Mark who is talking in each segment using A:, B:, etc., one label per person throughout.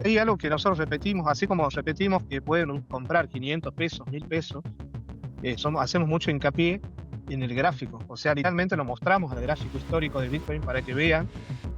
A: hay algo que nosotros repetimos, así como repetimos que pueden comprar 500 pesos, 1000 pesos, hacemos mucho hincapié en el gráfico. O sea, literalmente lo mostramos el gráfico histórico de Bitcoin para que vean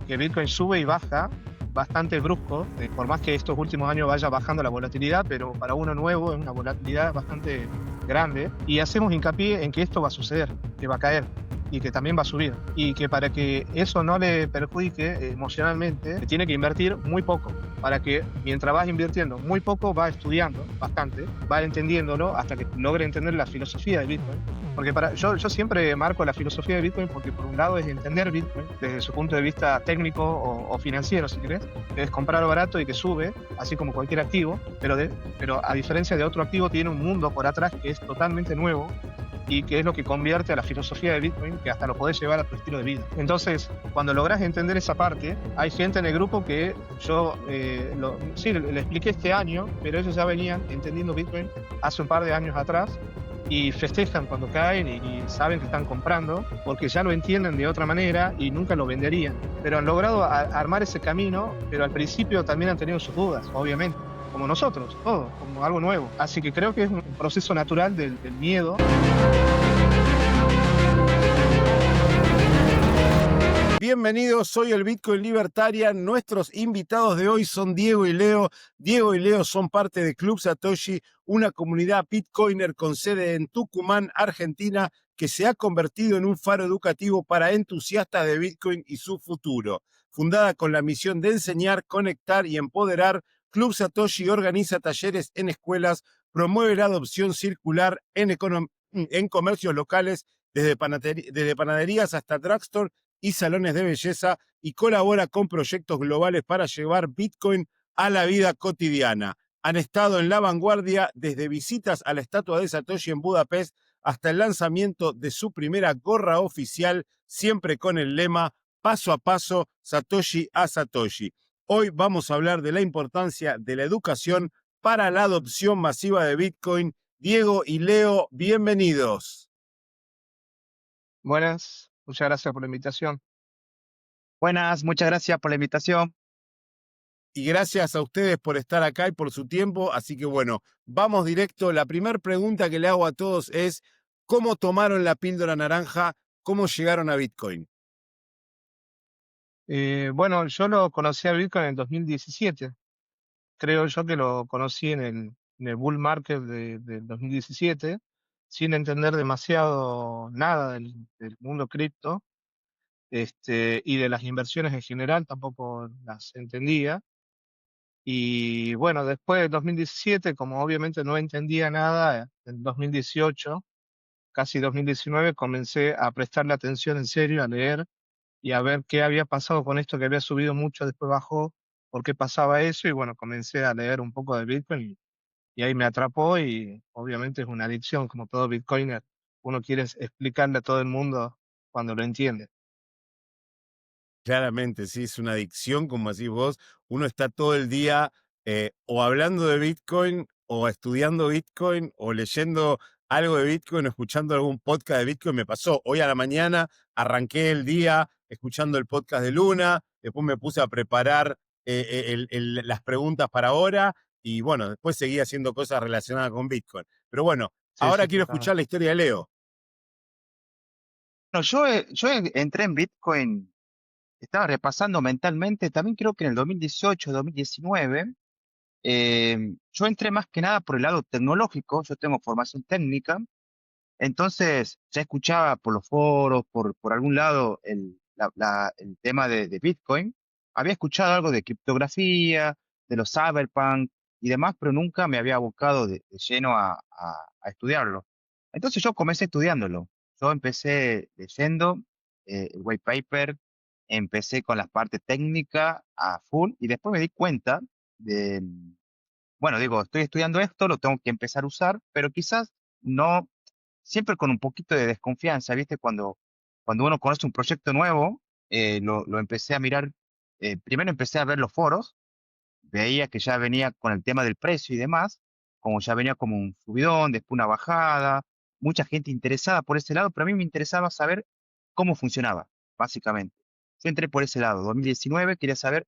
A: que Bitcoin sube y baja bastante brusco, por más que estos últimos años vaya bajando la volatilidad, pero para uno nuevo es una volatilidad bastante grande. Y hacemos hincapié en que esto va a suceder, que va a caer y que también va a subir. Y que para que eso no le perjudique emocionalmente, tiene que invertir muy poco. Para que mientras vas invirtiendo muy poco, va estudiando bastante, va entendiéndolo hasta que logre entender la filosofía de Bitcoin. Porque yo siempre marco la filosofía de Bitcoin porque por un lado es entender Bitcoin desde su punto de vista técnico o financiero, si querés, que es comprar barato y que sube, así como cualquier activo, pero a diferencia de otro activo tiene un mundo por atrás que es totalmente nuevo y que es lo que convierte a la filosofía de Bitcoin, que hasta lo podés llevar a tu estilo de vida. Entonces, cuando lográs entender esa parte, hay gente en el grupo que yo sí, le expliqué este año, pero ellos ya venían entendiendo Bitcoin hace un par de años atrás y festejan cuando caen y saben que están comprando porque ya lo entienden de otra manera y nunca lo venderían. Pero han logrado armar ese camino, pero al principio también han tenido sus dudas, obviamente, como nosotros, todos, como algo nuevo. Así que creo que es un proceso natural del miedo.
B: Bienvenidos, soy el Bitcoin Libertarian. Nuestros invitados de hoy son Diego y Leo. Diego y Leo son parte de Club Satoshi, una comunidad bitcoiner con sede en Tucumán, Argentina, que se ha convertido en un faro educativo para entusiastas de Bitcoin y su futuro. Fundada con la misión de enseñar, conectar y empoderar, Club Satoshi organiza talleres en escuelas, promueve la adopción circular en comercios locales, desde panaderías hasta drugstore y salones de belleza, y colabora con proyectos globales para llevar Bitcoin a la vida cotidiana. Han estado en la vanguardia desde visitas a la estatua de Satoshi en Budapest hasta el lanzamiento de su primera gorra oficial, siempre con el lema paso a paso, Satoshi a Satoshi. Hoy vamos a hablar de la importancia de la educación para la adopción masiva de Bitcoin. Diego y Leo, bienvenidos.
A: Buenas, muchas gracias por la invitación.
C: Buenas, muchas gracias por la invitación.
B: Y gracias a ustedes por estar acá y por su tiempo. Así que bueno, vamos directo. La primera pregunta que le hago a todos es, ¿cómo tomaron la píldora naranja? ¿Cómo llegaron a Bitcoin?
A: Bueno, yo lo conocí a Bitcoin en 2017. Creo yo que lo conocí en el bull market del 2017, sin entender demasiado nada del mundo cripto, y de las inversiones en general tampoco las entendía. Y bueno, después del 2017, como obviamente no entendía nada, en 2018, casi 2019, comencé a prestarle atención en serio, a leer y a ver qué había pasado con esto que había subido mucho, después bajó, por qué pasaba eso, y bueno, comencé a leer un poco de Bitcoin y ahí me atrapó y obviamente es una adicción, como todo Bitcoiner, uno quiere explicarle a todo el mundo cuando lo entiende.
B: Claramente, sí, es una adicción, como decís vos. Uno está todo el día o hablando de Bitcoin, o estudiando Bitcoin, o leyendo algo de Bitcoin, o escuchando algún podcast de Bitcoin. Me pasó hoy a la mañana, arranqué el día escuchando el podcast de Luna, después me puse a preparar las preguntas para ahora, y bueno, después seguí haciendo cosas relacionadas con Bitcoin. Pero bueno,
A: Sí,
B: ahora
A: sí,
B: quiero
A: totalmente.
B: escuchar la historia de Leo.
C: Bueno, entré en Bitcoin, estaba repasando mentalmente, también creo que en el 2018, 2019, yo entré más que nada por el lado tecnológico, yo tengo formación técnica, entonces ya escuchaba por los foros, por algún lado el tema de Bitcoin, había escuchado algo de criptografía, de los cyberpunk y demás, pero nunca me había abocado de lleno a estudiarlo. Entonces yo comencé estudiándolo. Yo empecé leyendo el white paper, empecé con la parte técnica a full y después me di cuenta de, bueno, digo, estoy estudiando esto, lo tengo que empezar a usar, pero quizás no, siempre con un poquito de desconfianza, ¿viste? Cuando uno conoce un proyecto nuevo, lo empecé a mirar, primero empecé a ver los foros, veía que ya venía con el tema del precio y demás, como ya venía como un subidón, después una bajada, mucha gente interesada por ese lado, pero a mí me interesaba saber cómo funcionaba, básicamente. Yo entré por ese lado, 2019, quería saber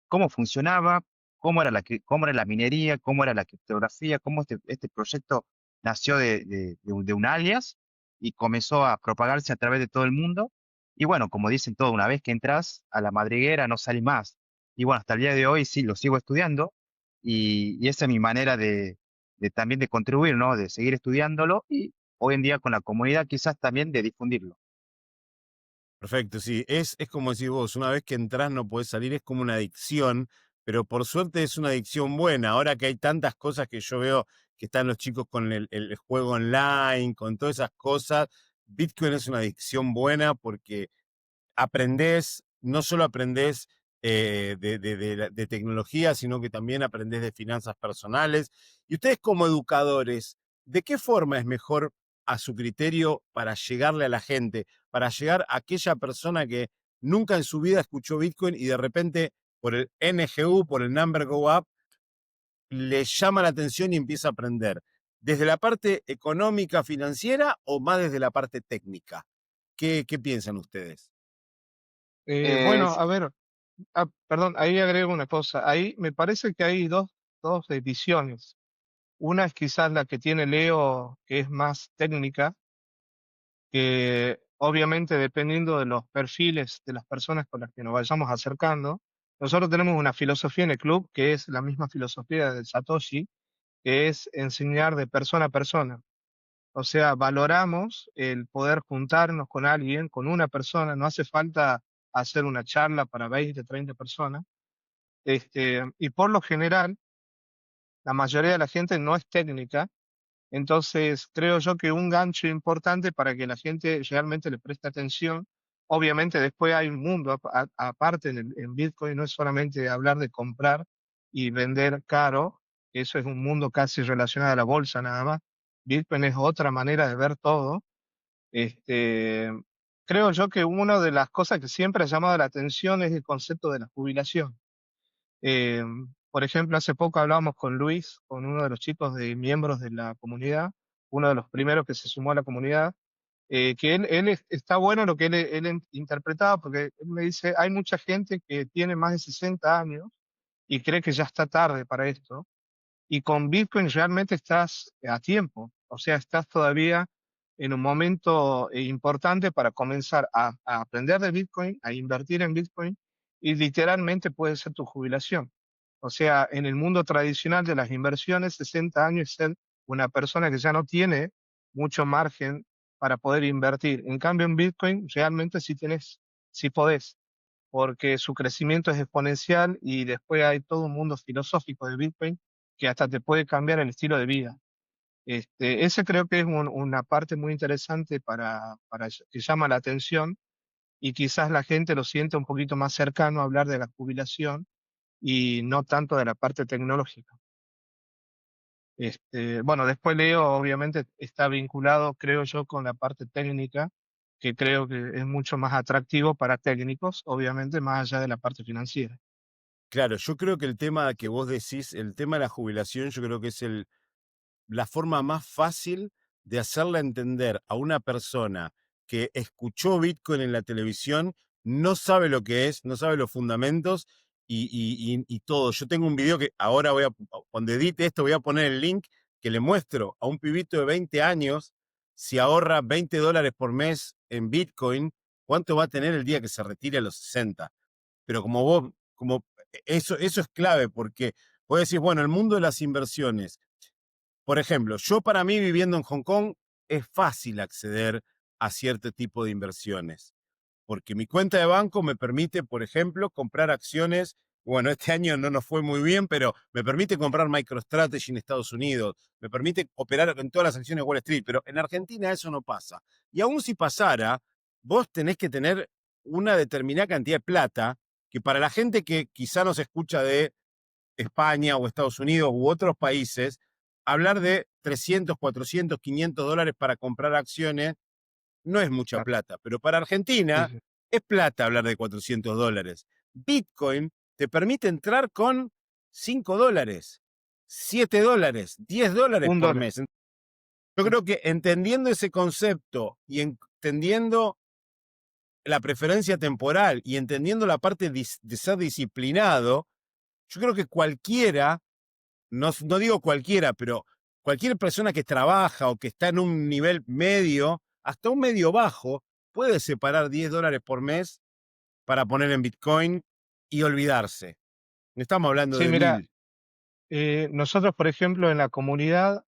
C: cómo funcionaba, cómo era la minería, cómo era la criptografía, cómo este proyecto nació de un alias y comenzó a propagarse a través de todo el mundo. Y bueno, como dicen todo, una vez que entras a la madriguera no salís más. Y bueno, hasta el día de hoy sí lo sigo estudiando y esa es mi manera de también de contribuir, ¿no? De seguir estudiándolo y hoy en día con la comunidad quizás también de difundirlo.
B: Perfecto, sí, es como decís vos, una vez que entras no podés salir, es como una adicción, pero por suerte es una adicción buena. Ahora que hay tantas cosas que yo veo que están los chicos con el juego online, con todas esas cosas, Bitcoin es una adicción buena porque aprendés, no solo aprendés de tecnología, sino que también aprendés de finanzas personales. Y ustedes como educadores, ¿de qué forma es mejor a su criterio para llegarle a la gente, para llegar a aquella persona que nunca en su vida escuchó Bitcoin y de repente por el NGU, por el Number Go Up, le llama la atención y empieza a aprender? ¿Desde la parte económica, financiera o más desde la parte técnica? ¿Qué piensan ustedes?
A: Bueno,
C: Sí,
A: a ver, perdón, ahí agrego una cosa. Ahí me parece que hay dos visiones. Una es quizás la que tiene Leo, que es más técnica, que obviamente dependiendo de los perfiles de las personas con las que nos vayamos acercando, nosotros tenemos una filosofía en el club que es la misma filosofía de Satoshi, que es enseñar de persona a persona. O sea, valoramos el poder juntarnos con alguien, con una persona, no hace falta hacer una charla para 20, 30 personas. Y por lo general, la mayoría de la gente no es técnica. Entonces, creo yo que un gancho importante para que la gente realmente le preste atención, obviamente después hay un mundo aparte en Bitcoin, no es solamente hablar de comprar y vender caro, eso es un mundo casi relacionado a la bolsa nada más. Bitcoin es otra manera de ver todo. Este, creo yo que una de las cosas que siempre ha llamado la atención es el concepto de la jubilación. Eh, por ejemplo, hace poco hablábamos con Luis, con uno de los chicos de miembros de la comunidad, uno de los primeros que se sumó a la comunidad, que está bueno lo que él interpretaba, porque él me dice, hay mucha gente que tiene más de 60 años y cree que ya está tarde para esto, y con Bitcoin realmente estás a tiempo, o sea, estás todavía en un momento importante para comenzar a aprender de Bitcoin, a invertir en Bitcoin y literalmente puede ser tu jubilación. O sea, en el mundo tradicional de las inversiones, 60 años es ser una persona que ya no tiene mucho margen para poder invertir. En cambio, en Bitcoin realmente sí tienes, sí podés, porque su crecimiento es exponencial y después hay todo un mundo filosófico de Bitcoin que hasta te puede cambiar el estilo de vida. Ese creo que es una parte muy interesante para que llama la atención y quizás la gente lo siente un poquito más cercano a hablar de la jubilación y no tanto de la parte tecnológica. Bueno, después Leo obviamente está vinculado, creo yo, con la parte técnica, que creo que es mucho más atractivo para técnicos, obviamente, más allá de la parte financiera.
B: Claro, yo creo que el tema que vos decís, el tema de la jubilación, yo creo que es la forma más fácil de hacerle entender a una persona que escuchó Bitcoin en la televisión, no sabe lo que es, no sabe los fundamentos y todo. Yo tengo un video que ahora cuando edite esto, voy a poner el link que le muestro a un pibito de 20 años, si ahorra $20 por mes en Bitcoin, ¿cuánto va a tener el día que se retire a los 60? Pero como vos, como eso es clave, porque vos decís, bueno, el mundo de las inversiones, por ejemplo, yo para mí viviendo en Hong Kong es fácil acceder a cierto tipo de inversiones, porque mi cuenta de banco me permite, por ejemplo, comprar acciones. Bueno, este año no nos fue muy bien, pero me permite comprar MicroStrategy en Estados Unidos, me permite operar en todas las acciones de Wall Street, pero en Argentina eso no pasa. Y aún si pasara, vos tenés que tener una determinada cantidad de plata que para la gente que quizá nos escucha de España o Estados Unidos u otros países, hablar de 300, 400, $500 para comprar acciones no es mucha
A: Claro,
B: plata, pero para
A: sí,
B: Argentina
A: sí.
B: es plata hablar de $400. Bitcoin te permite entrar con $5, $7, $10
A: Un
B: por
A: dólar.
B: mes. Yo creo que entendiendo ese concepto y entendiendo la preferencia temporal y entendiendo la parte de ser disciplinado, yo creo que cualquiera, no digo cualquiera, pero cualquier persona que trabaja o que está en un nivel medio, hasta un medio bajo, puede separar $10 por mes para poner en Bitcoin y olvidarse. No estamos hablando
A: Sí,
B: de
A: mira,
B: 1000.
A: nosotros, por ejemplo, en la comunidad,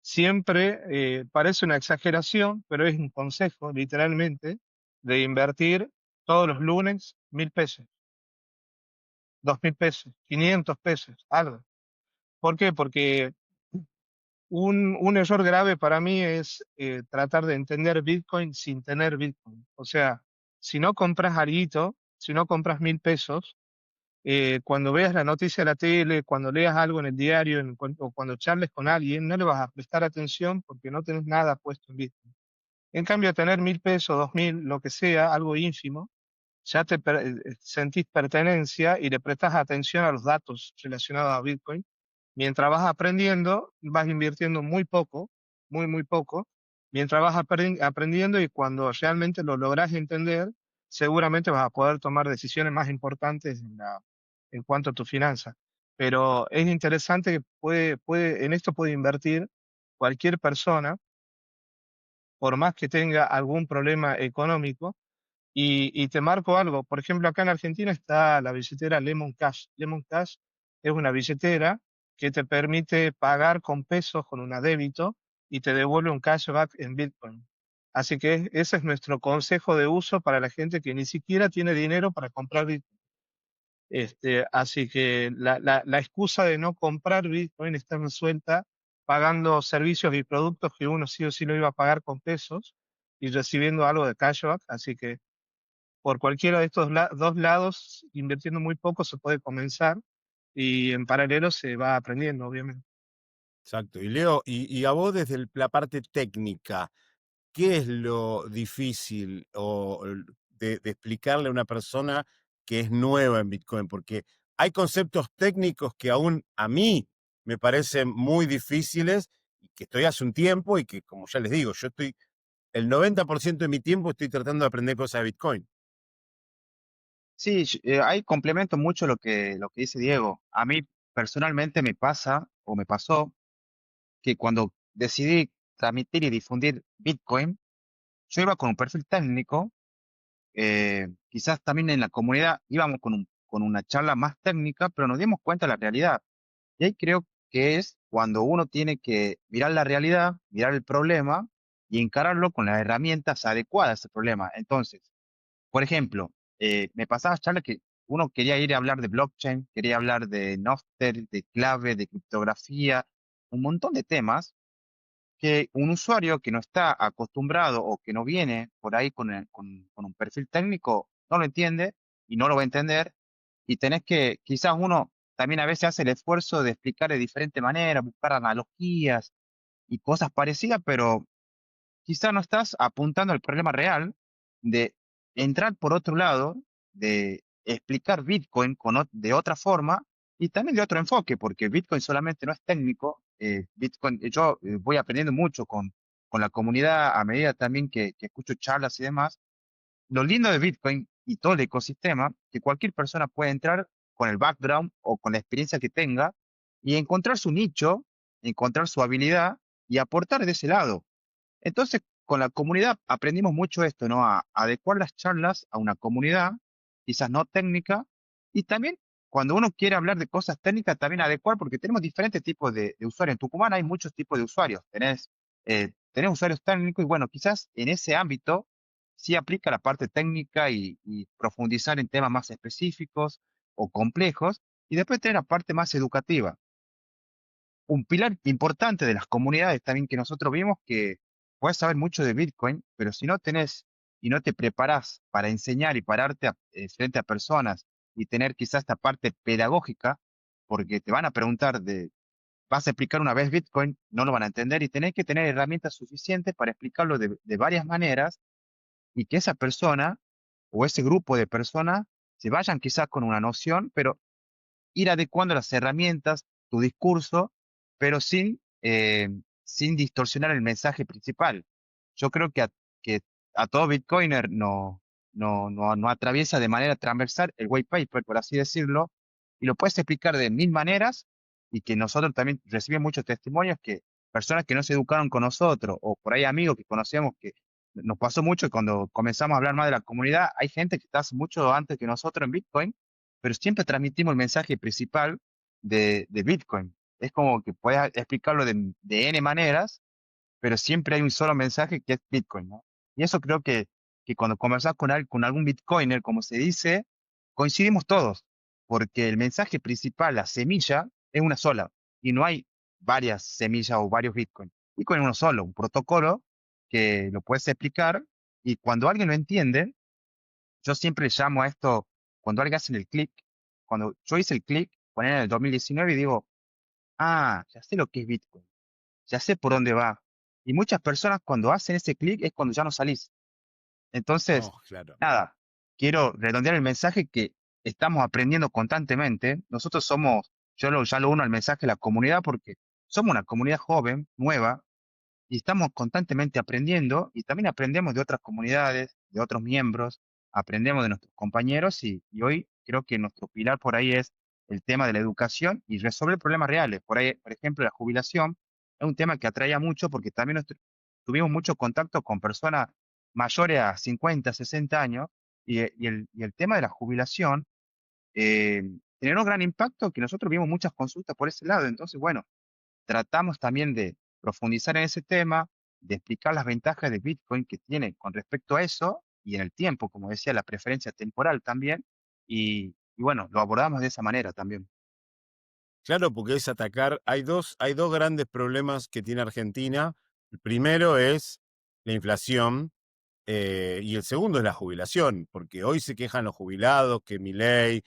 A: siempre parece una exageración, pero es un consejo, literalmente, de invertir todos los lunes 1.000 pesos, 2.000 pesos, 500 pesos, algo. ¿Por qué? Porque un error grave para mí es tratar de entender Bitcoin sin tener Bitcoin. O sea, si no compras alguito, si no compras 1.000 pesos, cuando veas la noticia de la tele, cuando leas algo en el diario o cuando charles con alguien, no le vas a prestar atención porque no tenés nada puesto en Bitcoin. En cambio, tener 1.000 pesos, 2.000, lo que sea, algo ínfimo, ya sentís pertenencia y le prestas atención a los datos relacionados a Bitcoin. Mientras vas aprendiendo, vas invirtiendo muy poco, muy, muy poco, mientras vas aprendiendo, y cuando realmente lo logras entender, seguramente vas a poder tomar decisiones más importantes en cuanto a tu finanza. Pero es interesante que en esto puede invertir cualquier persona, por más que tenga algún problema económico. Y te marco algo, por ejemplo, acá en Argentina está la billetera Lemon Cash. Lemon Cash es una billetera que te permite pagar con pesos, con una débito, y te devuelve un cashback en Bitcoin. Así que ese es nuestro consejo de uso para la gente que ni siquiera tiene dinero para comprar Bitcoin. Así que la excusa de no comprar Bitcoin está resuelta pagando servicios y productos que uno sí o sí lo iba a pagar con pesos y recibiendo algo de cashback. Así que por cualquiera de estos dos lados, invirtiendo muy poco se puede comenzar, y en paralelo se va aprendiendo, obviamente.
B: Exacto. Y Leo, y a vos desde la parte técnica, ¿qué es lo difícil de explicarle a una persona que es nueva en Bitcoin? Porque hay conceptos técnicos que aún a mí me parecen muy difíciles y que estoy hace un tiempo y que, como ya les digo, yo estoy el 90% de mi tiempo estoy tratando de aprender cosas de Bitcoin.
C: Sí, ahí complemento mucho lo que dice Diego. A mí personalmente me pasa o me pasó que cuando decidí transmitir y difundir Bitcoin, yo iba con un perfil técnico, quizás también en la comunidad íbamos con una charla más técnica, pero nos dimos cuenta de la realidad. Y ahí creo que es cuando uno tiene que mirar la realidad, mirar el problema y encararlo con las herramientas adecuadas a ese problema. Entonces, por ejemplo, me pasaba charlas que uno quería ir a hablar de blockchain, quería hablar de Nostr, de clave, de criptografía, un montón de temas que un usuario que no está acostumbrado o que no viene por ahí con un perfil técnico no lo entiende y no lo va a entender. Y tenés que, quizás uno también a veces hace el esfuerzo de explicar de diferente manera, buscar analogías y cosas parecidas, pero quizá no estás apuntando al problema real de entrar por otro lado, de explicar Bitcoin de otra forma y también de otro enfoque, porque Bitcoin solamente no es técnico. Bitcoin, yo voy aprendiendo mucho con la comunidad a medida también que escucho charlas y demás. Lo lindo de Bitcoin y todo el ecosistema, que cualquier persona puede entrar con el background o con la experiencia que tenga y encontrar su nicho, encontrar su habilidad y aportar de ese lado. Entonces, con la comunidad aprendimos mucho esto, ¿no? A adecuar las charlas a una comunidad, quizás no técnica, y también cuando uno quiere hablar de cosas técnicas, también adecuar, porque tenemos diferentes tipos de usuarios. En Tucumán hay muchos tipos de usuarios. Tenés usuarios técnicos y bueno, quizás en ese ámbito sí aplica la parte técnica y profundizar en temas más específicos o complejos, y después tener la parte más educativa. Un pilar importante de las comunidades también que nosotros vimos que puedes saber mucho de Bitcoin, pero si no tenés y no te preparás para enseñar y pararte frente a personas y tener quizás esta parte pedagógica, porque te van a preguntar vas a explicar una vez Bitcoin, no lo van a entender y tenés que tener herramientas suficientes para explicarlo de varias maneras y que esa persona o ese grupo de personas se vayan quizás con una noción, pero ir adecuando las herramientas, tu discurso, pero sin distorsionar el mensaje principal. Yo creo que a todo Bitcoiner no atraviesa de manera transversal el white paper, por así decirlo, y lo puedes explicar de mil maneras y que nosotros también recibimos muchos testimonios que personas que no se educaron con nosotros o por ahí amigos que conocemos que nos pasó mucho cuando comenzamos a hablar más de la comunidad, hay gente que está hace mucho antes que nosotros en Bitcoin, pero siempre transmitimos el mensaje principal de Bitcoin. Es como que puedes explicarlo de N maneras, pero siempre hay un solo mensaje que es Bitcoin, ¿no? Y eso creo que cuando conversas con algún Bitcoiner, como se dice, coincidimos todos, porque el mensaje principal, la semilla, es una sola, y no hay varias semillas o varios Bitcoin. Bitcoin es uno solo, un protocolo que lo puedes explicar, y cuando alguien lo entiende, yo siempre le llamo a esto, cuando alguien hace el clic, cuando yo hice el clic, poner en el 2019 y digo, ah, ya sé lo que es Bitcoin, ya sé por dónde va. Y muchas personas cuando hacen ese clic es cuando ya no salís. Entonces,
B: No, claro.
C: nada, quiero redondear el mensaje que estamos aprendiendo constantemente. Nosotros somos, ya lo uno al mensaje de la comunidad porque somos una comunidad joven, nueva, y estamos constantemente aprendiendo y también aprendemos de otras comunidades, de otros miembros, aprendemos de nuestros compañeros y hoy creo que nuestro pilar por ahí es el tema de la educación y resolver problemas reales. Por ahí, por ejemplo, la jubilación es un tema que atraía mucho porque también tuvimos mucho contacto con personas mayores a 50, 60 años y el tema de la jubilación eh, generó un gran impacto que nosotros vimos muchas consultas por ese lado. Entonces, bueno, tratamos también de profundizar en ese tema, de explicar las ventajas de Bitcoin que tiene con respecto a eso y en el tiempo, como decía, la preferencia temporal también. Y bueno, lo abordamos de esa manera también.
B: Claro, porque es atacar. Hay dos grandes problemas que tiene Argentina. El primero es la inflación, y el segundo es la jubilación, porque hoy se quejan los jubilados que Milei,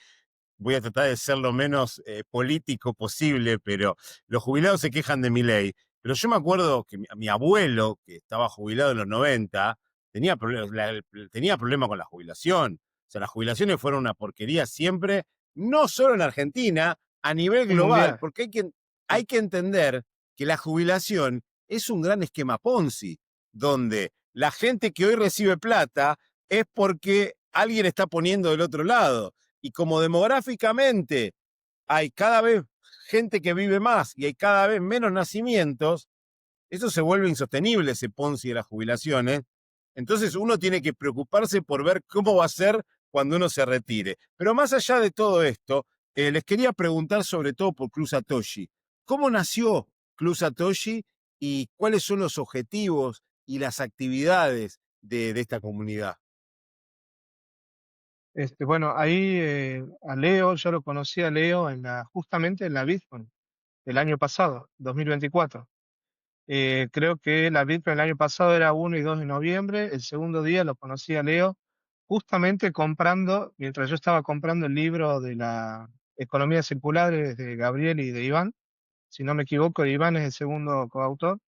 B: voy a tratar de ser lo menos político posible, pero los jubilados se quejan de mi ley. Pero yo me acuerdo que mi abuelo, que estaba jubilado en los 90, tenía problemas con la jubilación. O sea, las jubilaciones fueron una porquería siempre, no solo en Argentina, a nivel
A: Es
B: global,
A: mundial.
B: porque hay
A: Sí.
B: que entender que la jubilación es un gran esquema Ponzi, donde la gente que hoy recibe plata es porque alguien está poniendo del otro lado. Y como demográficamente hay cada vez gente que vive más y hay cada vez menos nacimientos, eso se vuelve insostenible, ese Ponzi de las jubilaciones. Entonces uno tiene que preocuparse por ver cómo va a ser cuando uno se retire. Pero más allá de todo esto, les quería preguntar sobre todo por Club Satoshi. ¿Cómo nació Club Satoshi y cuáles son los objetivos y las actividades de esta comunidad?
A: Bueno, ahí a Leo, yo lo conocí a Leo justamente en la Bitcoin el año pasado, 2024. Creo que la Bitcoin el año pasado era 1 y 2 de noviembre. El segundo día lo conocí a Leo justamente comprando, mientras yo estaba comprando el libro de la economía circular de Gabriel y de Iván, si no me equivoco, Iván es el segundo coautor.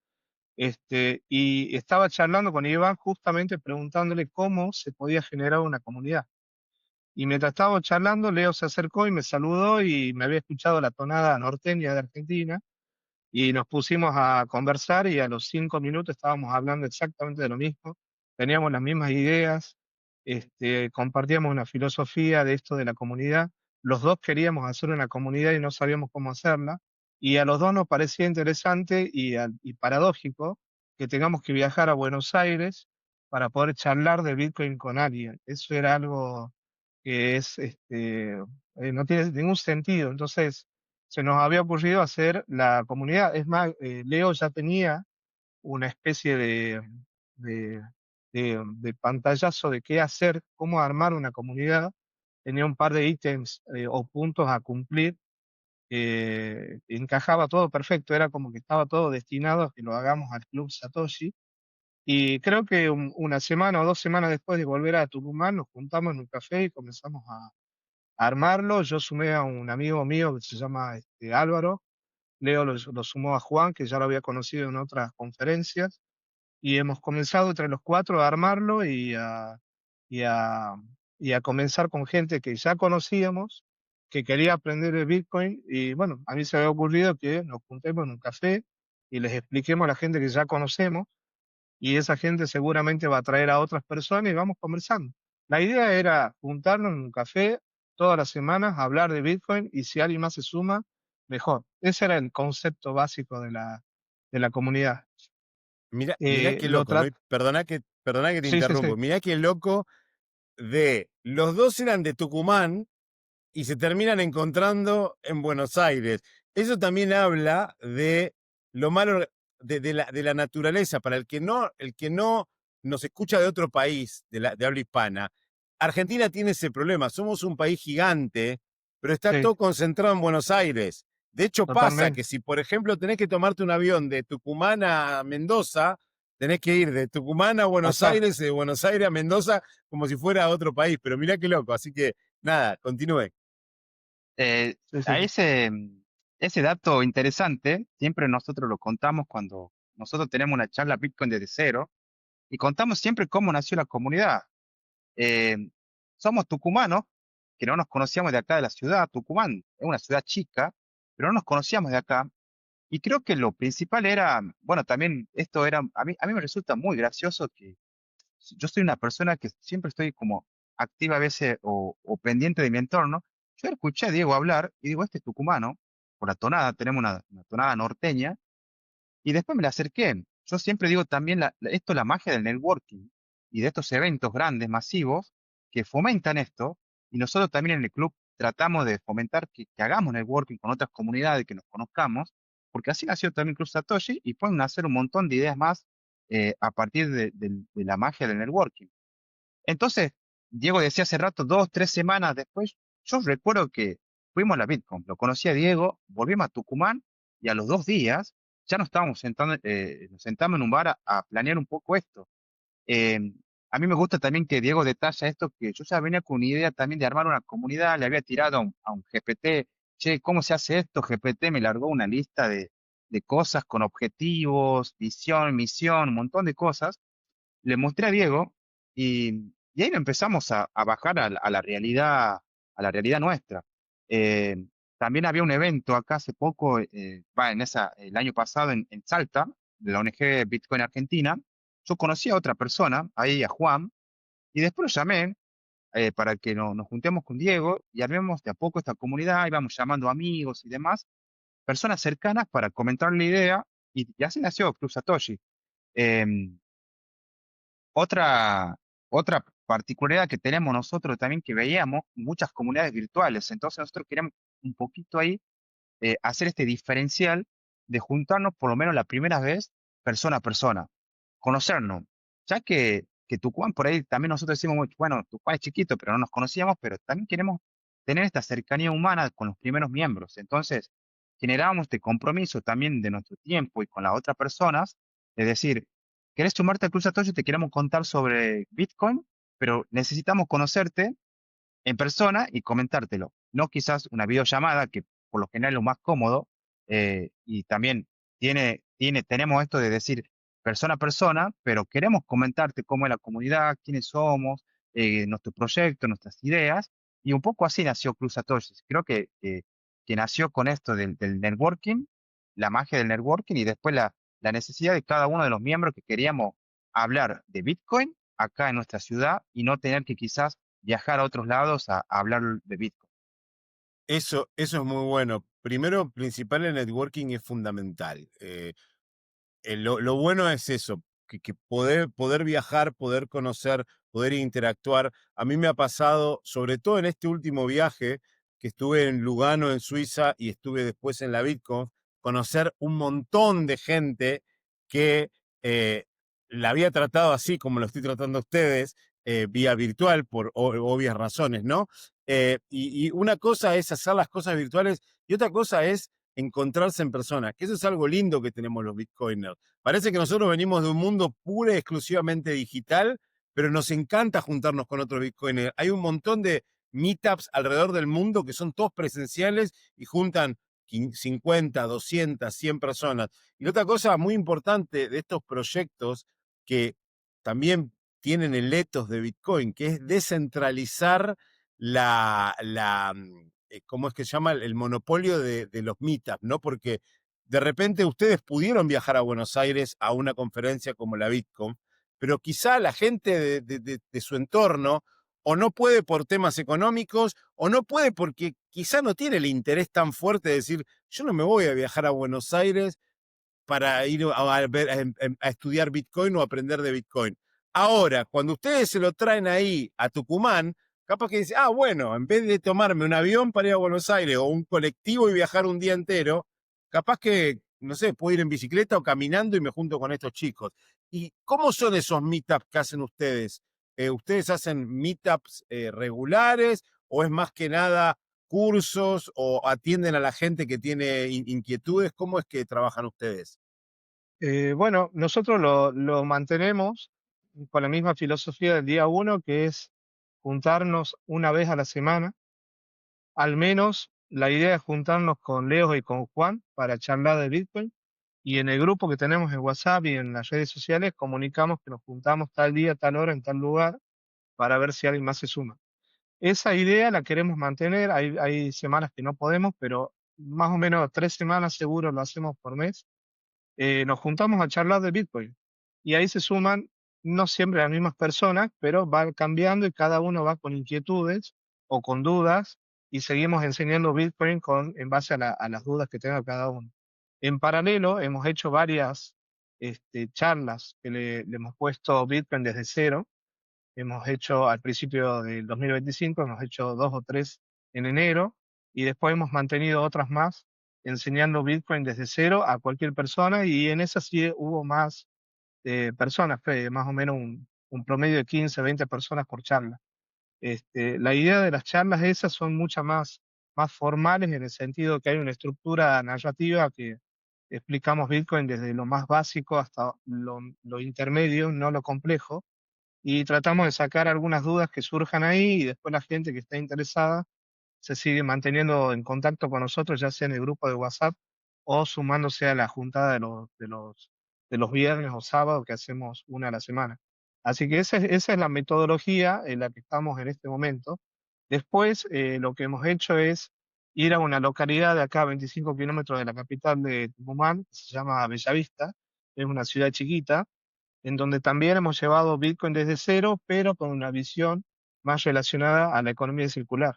A: Y estaba charlando con Iván justamente preguntándole cómo se podía generar una comunidad. Y mientras estábamos charlando, Leo se acercó y me saludó y me había escuchado la tonada norteña de Argentina y nos pusimos a conversar y a los 5 minutos estábamos hablando exactamente de lo mismo, teníamos las mismas ideas, compartíamos una filosofía de esto de la comunidad, los dos queríamos hacer una comunidad y no sabíamos cómo hacerla, y a los dos nos parecía interesante y paradójico que tengamos que viajar a Buenos Aires para poder charlar de Bitcoin con alguien. Eso era algo que no tiene ningún sentido. Entonces, se nos había ocurrido hacer la comunidad. Es más, Leo ya tenía una especie de, de pantallazo de qué hacer, cómo armar una comunidad. Tenía un par de ítems o puntos a cumplir. Encajaba todo perfecto, era como que estaba todo destinado a que lo hagamos al Club Satoshi. Y creo que una semana o 2 semanas después de volver a Tucumán, nos juntamos en un café y comenzamos a armarlo. Yo sumé a un amigo mío que se llama Álvaro. Leo lo sumó a Juan, que ya lo había conocido en otras conferencias, y hemos comenzado entre los cuatro a armarlo y a, y a comenzar con gente que ya conocíamos, que quería aprender de Bitcoin, y bueno, a mí se me había ocurrido que nos juntemos en un café y les expliquemos a la gente que ya conocemos, y esa gente seguramente va a traer a otras personas y vamos conversando. La idea era juntarnos en un café todas las semanas, hablar de Bitcoin y si alguien más se suma, mejor. Ese era el concepto básico de la comunidad.
B: Mirá qué
A: Lo
B: loco, ¿no? Y
A: trat
B: perdona que te
A: Sí, sí, sí,
B: interrumpo. Mirá qué loco de los dos eran de Tucumán y se terminan encontrando en Buenos Aires. Eso también habla de lo malo de la naturaleza. Para el que no nos escucha de otro país, de habla hispana, Argentina tiene ese problema. Somos un país gigante, pero está
A: sí,
B: todo concentrado en Buenos Aires. De hecho, pasa que
A: totalmente.
B: si, por ejemplo, tenés que tomarte un avión de Tucumán a Mendoza, tenés que ir de Tucumán a Buenos
A: Pasar.
B: Aires, de Buenos Aires a Mendoza, como si fuera otro país. Pero mirá qué loco. Así que, nada, continúe.
A: Sí, sí,
C: A
A: sí.
C: ese dato interesante, siempre nosotros lo contamos cuando nosotros tenemos una charla Bitcoin desde cero y contamos siempre cómo nació la comunidad. Eh, Somos tucumanos, que no nos conocíamos de acá de la ciudad. Tucumán es una ciudad chica, pero no nos conocíamos de acá. Y creo que lo principal era, bueno, también esto era, a mí me resulta muy gracioso que yo soy una persona que siempre estoy como activa a veces o pendiente de mi entorno. Yo escuché a Diego hablar y digo, este es tucumano, por la tonada, tenemos una tonada norteña, y después me le acerqué. Yo siempre digo también, esto es la magia del networking y de estos eventos grandes, masivos, que fomentan esto, y nosotros también en el club tratamos de fomentar que hagamos networking con otras comunidades, que nos conozcamos, porque así nació también Club Satoshi y pueden nacer un montón de ideas más a partir de la magia del networking. Entonces, Diego decía hace rato, 2, 3 semanas después, yo recuerdo que fuimos a la Bitcoin, lo conocí a Diego, volvimos a Tucumán y a los 2 días ya nos estábamos sentando, nos sentamos en un bar a planear un poco esto. Eh, a mí me gusta también que Diego detalla esto, que yo ya venía con una idea también de armar una comunidad, le había tirado a un GPT, che, ¿cómo se hace esto? GPT me largó una lista de cosas con objetivos, visión, misión, un montón de cosas le mostré a Diego y ahí lo empezamos a bajar a la realidad nuestra. Eh, También había un evento acá hace poco, el año pasado en Salta, de la ONG Bitcoin Argentina. Yo conocí a otra persona, ahí a Juan, y después lo llamé para que nos juntemos con Diego y armemos de a poco esta comunidad, íbamos llamando amigos y demás, personas cercanas para comentar la idea, y así nació Club Satoshi. Em, otra, otra particularidad que tenemos nosotros también que veíamos muchas comunidades virtuales, entonces nosotros queremos un poquito ahí hacer este diferencial de juntarnos por lo menos la primera vez persona a persona, conocernos, ya que Tucumán por ahí también nosotros decimos, bueno, Tucumán es chiquito, pero no nos conocíamos, pero también queremos tener esta cercanía humana con los primeros miembros, entonces generamos este compromiso también de nuestro tiempo y con las otras personas, de decir, ¿querés sumarte al Club Satoshi? Te queremos contar sobre Bitcoin, pero necesitamos conocerte en persona y comentártelo. No quizás una videollamada, que por lo general es lo más cómodo, y también tenemos esto de decir persona a persona, pero queremos comentarte cómo es la comunidad, quiénes somos, nuestro proyecto, nuestras ideas, y un poco así nació Cruz Satoshi. Creo que nació con esto del networking, la magia del networking, y después la necesidad de cada uno de los miembros que queríamos hablar de Bitcoin acá en nuestra ciudad y no tener que quizás viajar a otros lados a hablar de Bitcoin.
B: Eso es muy bueno. Primero, principal, el networking es fundamental. Lo bueno es eso, que poder viajar, poder conocer, poder interactuar. A mí me ha pasado, sobre todo en este último viaje, que estuve en Lugano, en Suiza, y estuve después en la BitConf, conocer un montón de gente que eh, la había tratado así como lo estoy tratando a ustedes, vía virtual, por obvias razones, ¿no? Y una cosa es hacer las cosas virtuales y otra cosa es encontrarse en persona, que eso es algo lindo que tenemos los bitcoiners. Parece que nosotros venimos de un mundo pura y exclusivamente digital, pero nos encanta juntarnos con otros bitcoiners. Hay un montón de meetups alrededor del mundo que son todos presenciales y juntan 50, 200, 100 personas. Y otra cosa muy importante de estos proyectos que también tienen el ethos de Bitcoin, que es descentralizar ¿cómo es que se llama? El monopolio de los meetups, ¿no? Porque de repente ustedes pudieron viajar a Buenos Aires a una conferencia como la Bitcoin, pero quizá la gente de su entorno o no puede por temas económicos, o no puede porque quizá no tiene el interés tan fuerte de decir, yo no me voy a viajar a Buenos Aires para ir a estudiar Bitcoin o aprender de Bitcoin. Ahora, cuando ustedes se lo traen ahí a Tucumán, capaz que dice, bueno, en vez de tomarme un avión para ir a Buenos Aires o un colectivo y viajar un día entero, capaz que, no sé, puedo ir en bicicleta o caminando y me junto con estos chicos. ¿Y cómo son esos meetups que hacen ustedes? ¿Ustedes hacen meetups regulares o es más que nada cursos o atienden a la gente que tiene inquietudes? ¿Cómo es que trabajan ustedes?
A: Bueno, nosotros lo mantenemos con la misma filosofía del día uno, que es juntarnos una vez a la semana. Al menos la idea es juntarnos con Leo y con Juan para charlar de Bitcoin. Y en el grupo que tenemos en WhatsApp y en las redes sociales comunicamos que nos juntamos tal día, tal hora, en tal lugar para ver si alguien más se suma. Esa idea la queremos mantener. Hay semanas que no podemos, pero más o menos 3 semanas seguro lo hacemos por mes. Nos juntamos a charlar de Bitcoin y ahí se suman no siempre las mismas personas, pero va cambiando y cada uno va con inquietudes o con dudas y seguimos enseñando Bitcoin en base a las dudas que tenga cada uno. En paralelo, hemos hecho varias charlas que le hemos puesto Bitcoin desde cero. Hemos hecho al principio del 2025, hemos hecho 2 o 3 en enero y después hemos mantenido otras más enseñando Bitcoin desde cero a cualquier persona y en esas sí hubo más personas, más o menos un promedio de 15, 20 personas por charla. La idea de las charlas esas son muchas más formales en el sentido que hay una estructura narrativa que explicamos Bitcoin desde lo más básico hasta lo intermedio, no lo complejo, y tratamos de sacar algunas dudas que surjan ahí y después la gente que está interesada se sigue manteniendo en contacto con nosotros, ya sea en el grupo de WhatsApp o sumándose a la juntada de los viernes o sábados que hacemos una a la semana. Así que esa es la metodología en la que estamos en este momento. Después, lo que hemos hecho es ir a una localidad de acá a 25 kilómetros de la capital de Tucumán, que se llama Bellavista, es una ciudad chiquita, en donde también hemos llevado Bitcoin desde cero, pero con una visión más relacionada a la economía circular,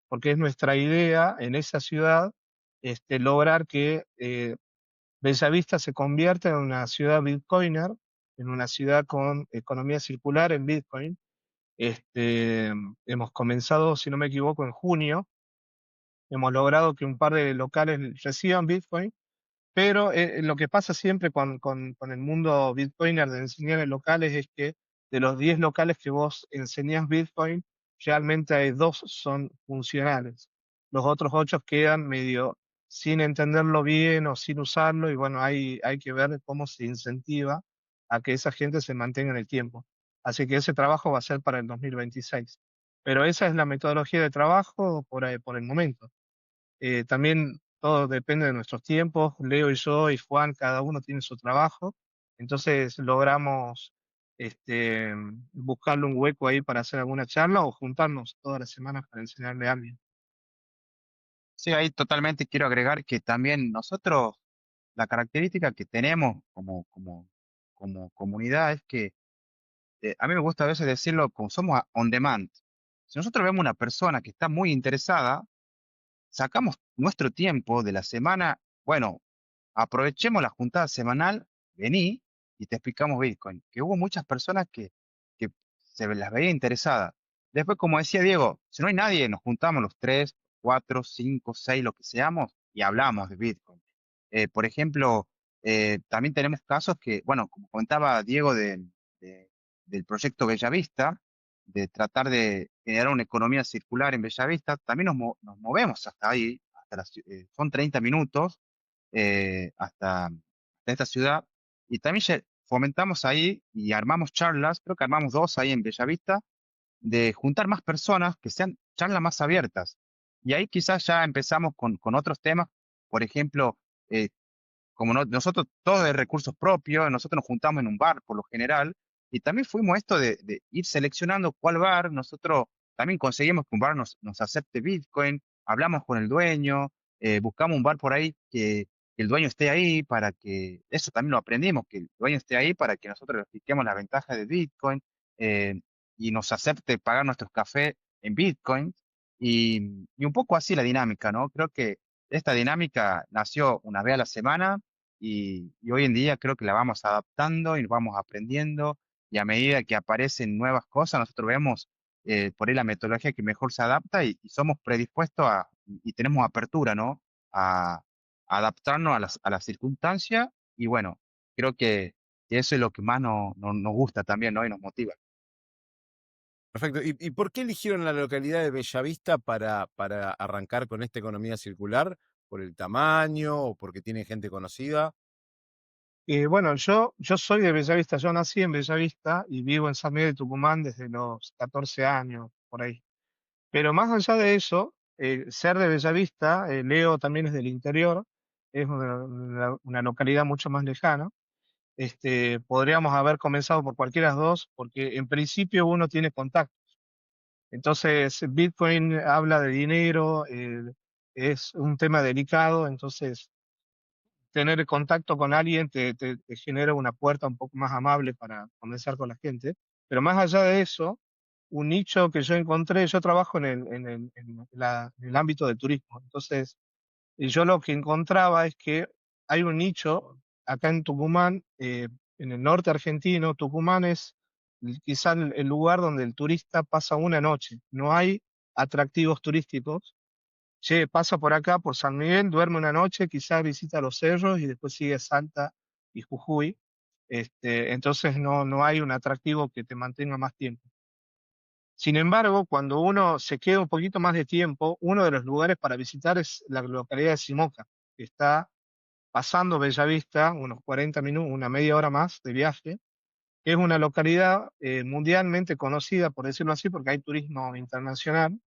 A: porque es nuestra idea en esa ciudad lograr que Bellavista se convierta en una ciudad bitcoiner, en una ciudad con economía circular en Bitcoin. Hemos comenzado, si no me equivoco, en junio, hemos logrado que un par de locales reciban Bitcoin, pero lo que pasa siempre con el mundo Bitcoiner de enseñar en locales es que de los 10 locales que vos enseñás Bitcoin, realmente hay 2 son funcionales. Los otros 8 quedan medio sin entenderlo bien o sin usarlo y bueno, hay que ver cómo se incentiva a que esa gente se mantenga en el tiempo. Así que ese trabajo va a ser para el 2026. Pero esa es la metodología de trabajo por el momento. También todo depende de nuestros tiempos. Leo y yo y Juan, cada uno tiene su trabajo. Entonces logramos buscarle un hueco ahí para hacer alguna charla o juntarnos todas las semanas para enseñarle a alguien.
C: Sí, ahí totalmente quiero agregar que también nosotros, la característica que tenemos como comunidad es que a mí me gusta a veces decirlo como somos on demand. Si nosotros vemos una persona que está muy interesada, sacamos nuestro tiempo de la semana, bueno, aprovechemos la juntada semanal, vení y te explicamos Bitcoin. Que hubo muchas personas que se las veía interesadas. Después, como decía Diego, si no hay nadie, nos juntamos los tres, cuatro, cinco, seis, lo que seamos, y hablamos de Bitcoin. Por ejemplo, también tenemos casos que, bueno, como comentaba Diego de- del proyecto Bellavista, de tratar de generar una economía circular en Bellavista, también nos movemos hasta ahí, son 30 minutos hasta esta ciudad. Y también fomentamos ahí y armamos charlas, creo que armamos dos ahí en Bellavista, de juntar más personas que sean charlas más abiertas. Y ahí quizás ya empezamos con otros temas, por ejemplo, eh, como nosotros todo de recursos propios, nosotros nos juntamos en un bar por lo general, y también fuimos esto de ir seleccionando cuál bar, nosotros también conseguimos que un bar nos acepte Bitcoin, hablamos con el dueño, buscamos un bar por ahí que el dueño esté ahí para que, eso también lo aprendimos, que el dueño esté ahí para que nosotros le expliquemos las ventajas de Bitcoin, eh, y nos acepte pagar nuestros cafés en Bitcoin. Y un poco así la dinámica, ¿no? Creo que esta dinámica nació una vez a la semana y hoy en día creo que la vamos adaptando y vamos aprendiendo y a medida que aparecen nuevas cosas, nosotros vemos por ahí la metodología que mejor se adapta y somos predispuestos y tenemos apertura, ¿no? A adaptarnos a las circunstancias y bueno, creo que eso es lo que más nos gusta también, ¿no? Y nos motiva.
B: Perfecto. ¿Y por qué eligieron la localidad de Bellavista para arrancar con esta economía circular? ¿Por el tamaño o porque tiene gente conocida?
A: Bueno, yo soy de Bellavista, yo nací en Bellavista y vivo en San Miguel de Tucumán desde los 14 años, por ahí. Pero más allá de eso, ser de Bellavista, Leo también es del interior, es una localidad mucho más lejana. Podríamos haber comenzado por cualquiera de las dos, porque en principio uno tiene contacto. Entonces, Bitcoin habla de dinero, es un tema delicado, entonces tener contacto con alguien te genera una puerta un poco más amable para conversar con la gente. Pero más allá de eso, un nicho que yo encontré, yo trabajo en el ámbito del turismo. Entonces, y yo lo que encontraba es que hay un nicho acá en Tucumán, en el norte argentino. Tucumán es quizá el lugar donde el turista pasa una noche. No hay atractivos turísticos. Che, pasa por acá, por San Miguel, duerme una noche, quizás visita los cerros y después sigue Salta y Jujuy. Entonces no hay un atractivo que te mantenga más tiempo. Sin embargo, cuando uno se queda un poquito más de tiempo, uno de los lugares para visitar es la localidad de Simoca, que está pasando Bellavista, unos 40 minutos, una media hora más de viaje, que es una localidad mundialmente conocida, por decirlo así, porque hay turismo internacional.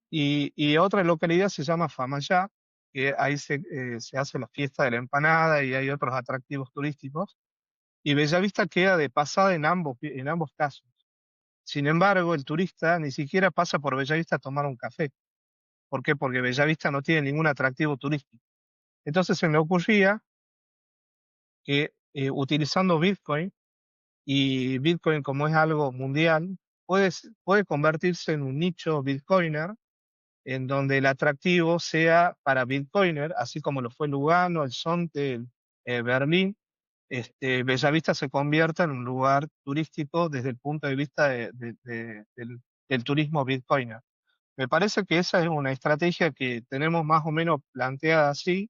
A: Y otra localidad se llama Famayá, que ahí se hace la fiesta de la empanada y hay otros atractivos turísticos. Y Bellavista queda de pasada en ambos casos. Sin embargo, el turista ni siquiera pasa por Bellavista a tomar un café. ¿Por qué? Porque Bellavista no tiene ningún atractivo turístico. Entonces se me ocurría que utilizando Bitcoin, y Bitcoin como es algo mundial, puede convertirse en un nicho Bitcoiner en donde el atractivo sea para Bitcoiner, así como lo fue Lugano, el Zonte, Berlín. Bellavista se convierta en un lugar turístico desde el punto de vista del turismo Bitcoiner. Me parece que esa es una estrategia que tenemos más o menos planteada así,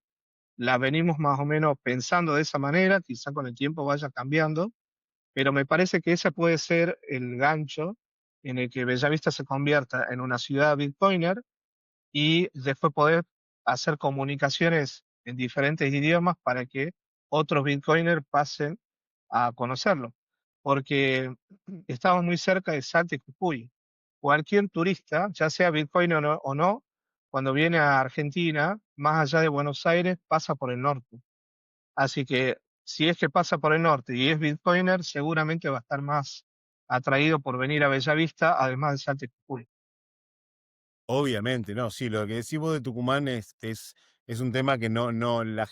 A: la venimos más o menos pensando de esa manera, quizá con el tiempo vaya cambiando, pero me parece que ese puede ser el gancho en el que Bellavista se convierta en una ciudad Bitcoiner y después poder hacer comunicaciones en diferentes idiomas para que otros Bitcoiners pasen a conocerlo. Porque estamos muy cerca de Salta y Jujuy. Cualquier turista, ya sea Bitcoiner o no, cuando viene a Argentina, más allá de Buenos Aires, pasa por el norte. Así que si es que pasa por el norte y es Bitcoiner, seguramente va a estar más atraído por venir a Bellavista, además de Salta y Jujuy.
B: Obviamente, no, sí, lo que decís vos de Tucumán es un tema que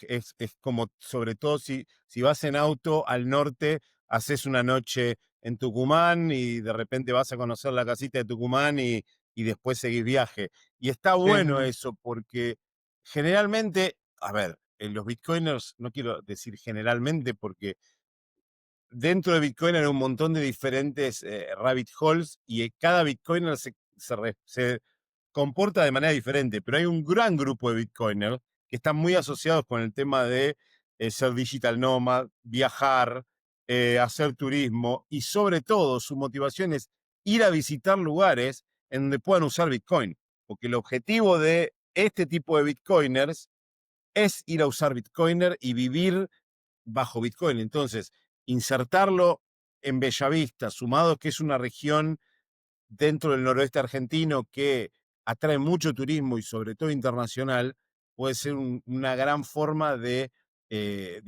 B: es como, sobre todo si vas en auto al norte, haces una noche en Tucumán y de repente vas a conocer la casita de Tucumán y después seguís viaje. Y está
A: Sí,
B: bueno eso porque generalmente, a ver, los bitcoiners, no quiero decir generalmente porque dentro de Bitcoin hay un montón de diferentes rabbit holes y cada Bitcoiner se comporta de manera diferente, pero hay un gran grupo de Bitcoiners que están muy asociados con el tema de ser digital nomad, viajar, hacer turismo y sobre todo su motivación es ir a visitar lugares en donde puedan usar Bitcoin, porque el objetivo de este tipo de Bitcoiners es ir a usar Bitcoiner y vivir bajo Bitcoin. Entonces, insertarlo en Bellavista, sumado que es una región dentro del noroeste argentino que atrae mucho turismo y sobre todo internacional, puede ser una gran forma de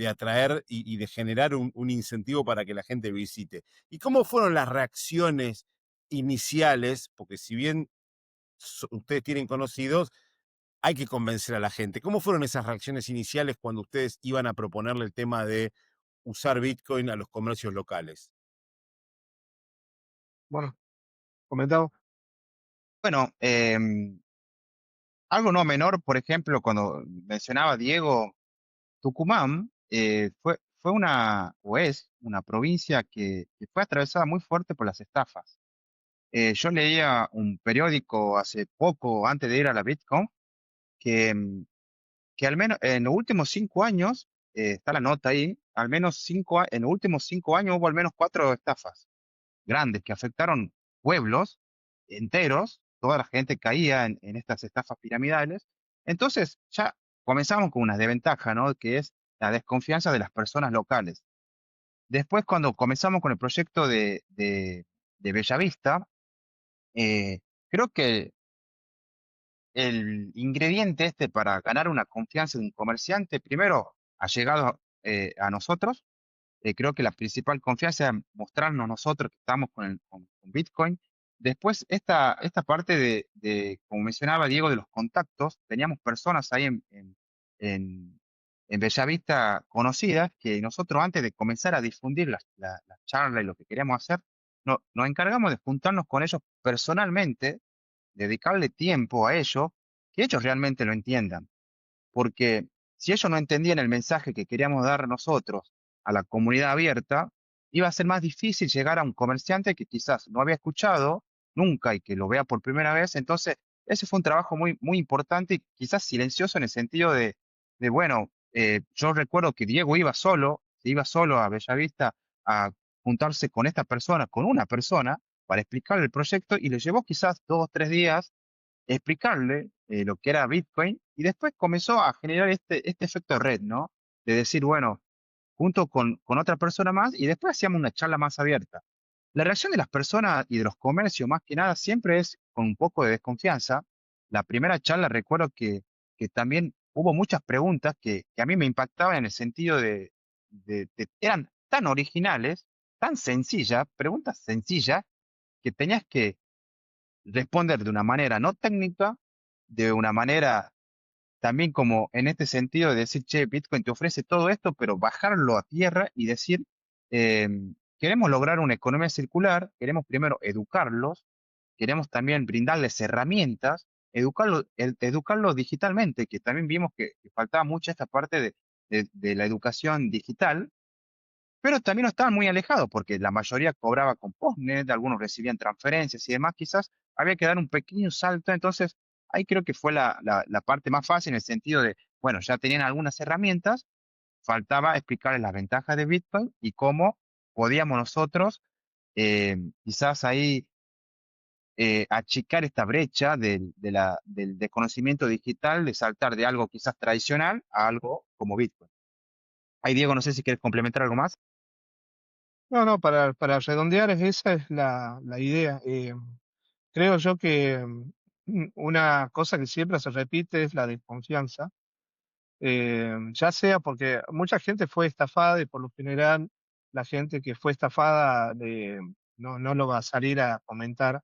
B: atraer y de generar un incentivo para que la gente visite. ¿Y cómo fueron las reacciones iniciales? Porque si bien ustedes tienen conocidos, hay que convencer a la gente. ¿Cómo fueron esas reacciones iniciales cuando ustedes iban a proponerle el tema de usar Bitcoin a los comercios locales?
A: Bueno, comentado.
C: Bueno, algo no menor, por ejemplo, cuando mencionaba Diego, Tucumán fue una, o es una provincia que fue atravesada muy fuerte por las estafas. Yo leía un periódico hace poco, antes de ir a la Bitcoin, que, que al menos en los últimos 5 años, está la nota ahí, al menos en los últimos 5 años hubo al menos 4 estafas grandes que afectaron pueblos enteros, toda la gente caía en estas estafas piramidales. Entonces ya comenzamos con una desventaja, ¿no? Que es la desconfianza de las personas locales. Después, cuando comenzamos con el proyecto de Bellavista, creo que el ingrediente este para ganar una confianza de un comerciante, primero ha llegado a nosotros. Creo que la principal confianza es mostrarnos nosotros que estamos con Bitcoin. Después, esta parte como mencionaba Diego, de los contactos, teníamos personas ahí en, en Bellavista conocidas que nosotros antes de comenzar a difundir la charla y lo que queríamos hacer, nos encargamos de juntarnos con ellos personalmente, dedicarle tiempo a ellos, que ellos realmente lo entiendan. Porque si ellos no entendían el mensaje que queríamos dar nosotros a la comunidad abierta, iba a ser más difícil llegar a un comerciante que quizás no había escuchado nunca y que lo vea por primera vez. Entonces, ese fue un trabajo muy, muy importante y quizás silencioso en el sentido bueno, yo recuerdo que Diego iba solo, se iba solo a Bellavista a juntarse con esta persona, con una persona, para explicarle el proyecto y le llevó quizás 2 o 3 días explicarle lo que era Bitcoin y después comenzó a generar este efecto red, ¿no? De decir, bueno, junto con otra persona más y después hacíamos una charla más abierta. La reacción de las personas y de los comercios, más que nada, siempre es con un poco de desconfianza. La primera charla recuerdo que también hubo muchas preguntas que a mí me impactaban en el sentido eran tan originales, tan sencillas, preguntas sencillas, que tenías que responder de una manera no técnica, de una manera también como en este sentido de decir, che, Bitcoin te ofrece todo esto, pero bajarlo a tierra y decir, eh, queremos lograr una economía circular, queremos primero educarlos, queremos también brindarles herramientas, educarlos digitalmente, que también vimos que faltaba mucho esta parte de la educación digital, pero también no estaban muy alejados porque la mayoría cobraba con postnet, algunos recibían transferencias y demás, quizás había que dar un pequeño salto, entonces ahí creo que fue la parte más fácil en el sentido de, bueno, ya tenían algunas herramientas, faltaba explicarles las ventajas de Bitcoin y cómo podíamos nosotros quizás ahí achicar esta brecha del desconocimiento digital, de saltar de algo quizás tradicional a algo como Bitcoin. Ahí, Diego, no sé si quieres complementar algo más.
A: No, no, para redondear, esa es la idea. Creo yo que una cosa que siempre se repite es la desconfianza, ya sea porque mucha gente fue estafada y por lo general la gente que fue estafada no lo va a salir a comentar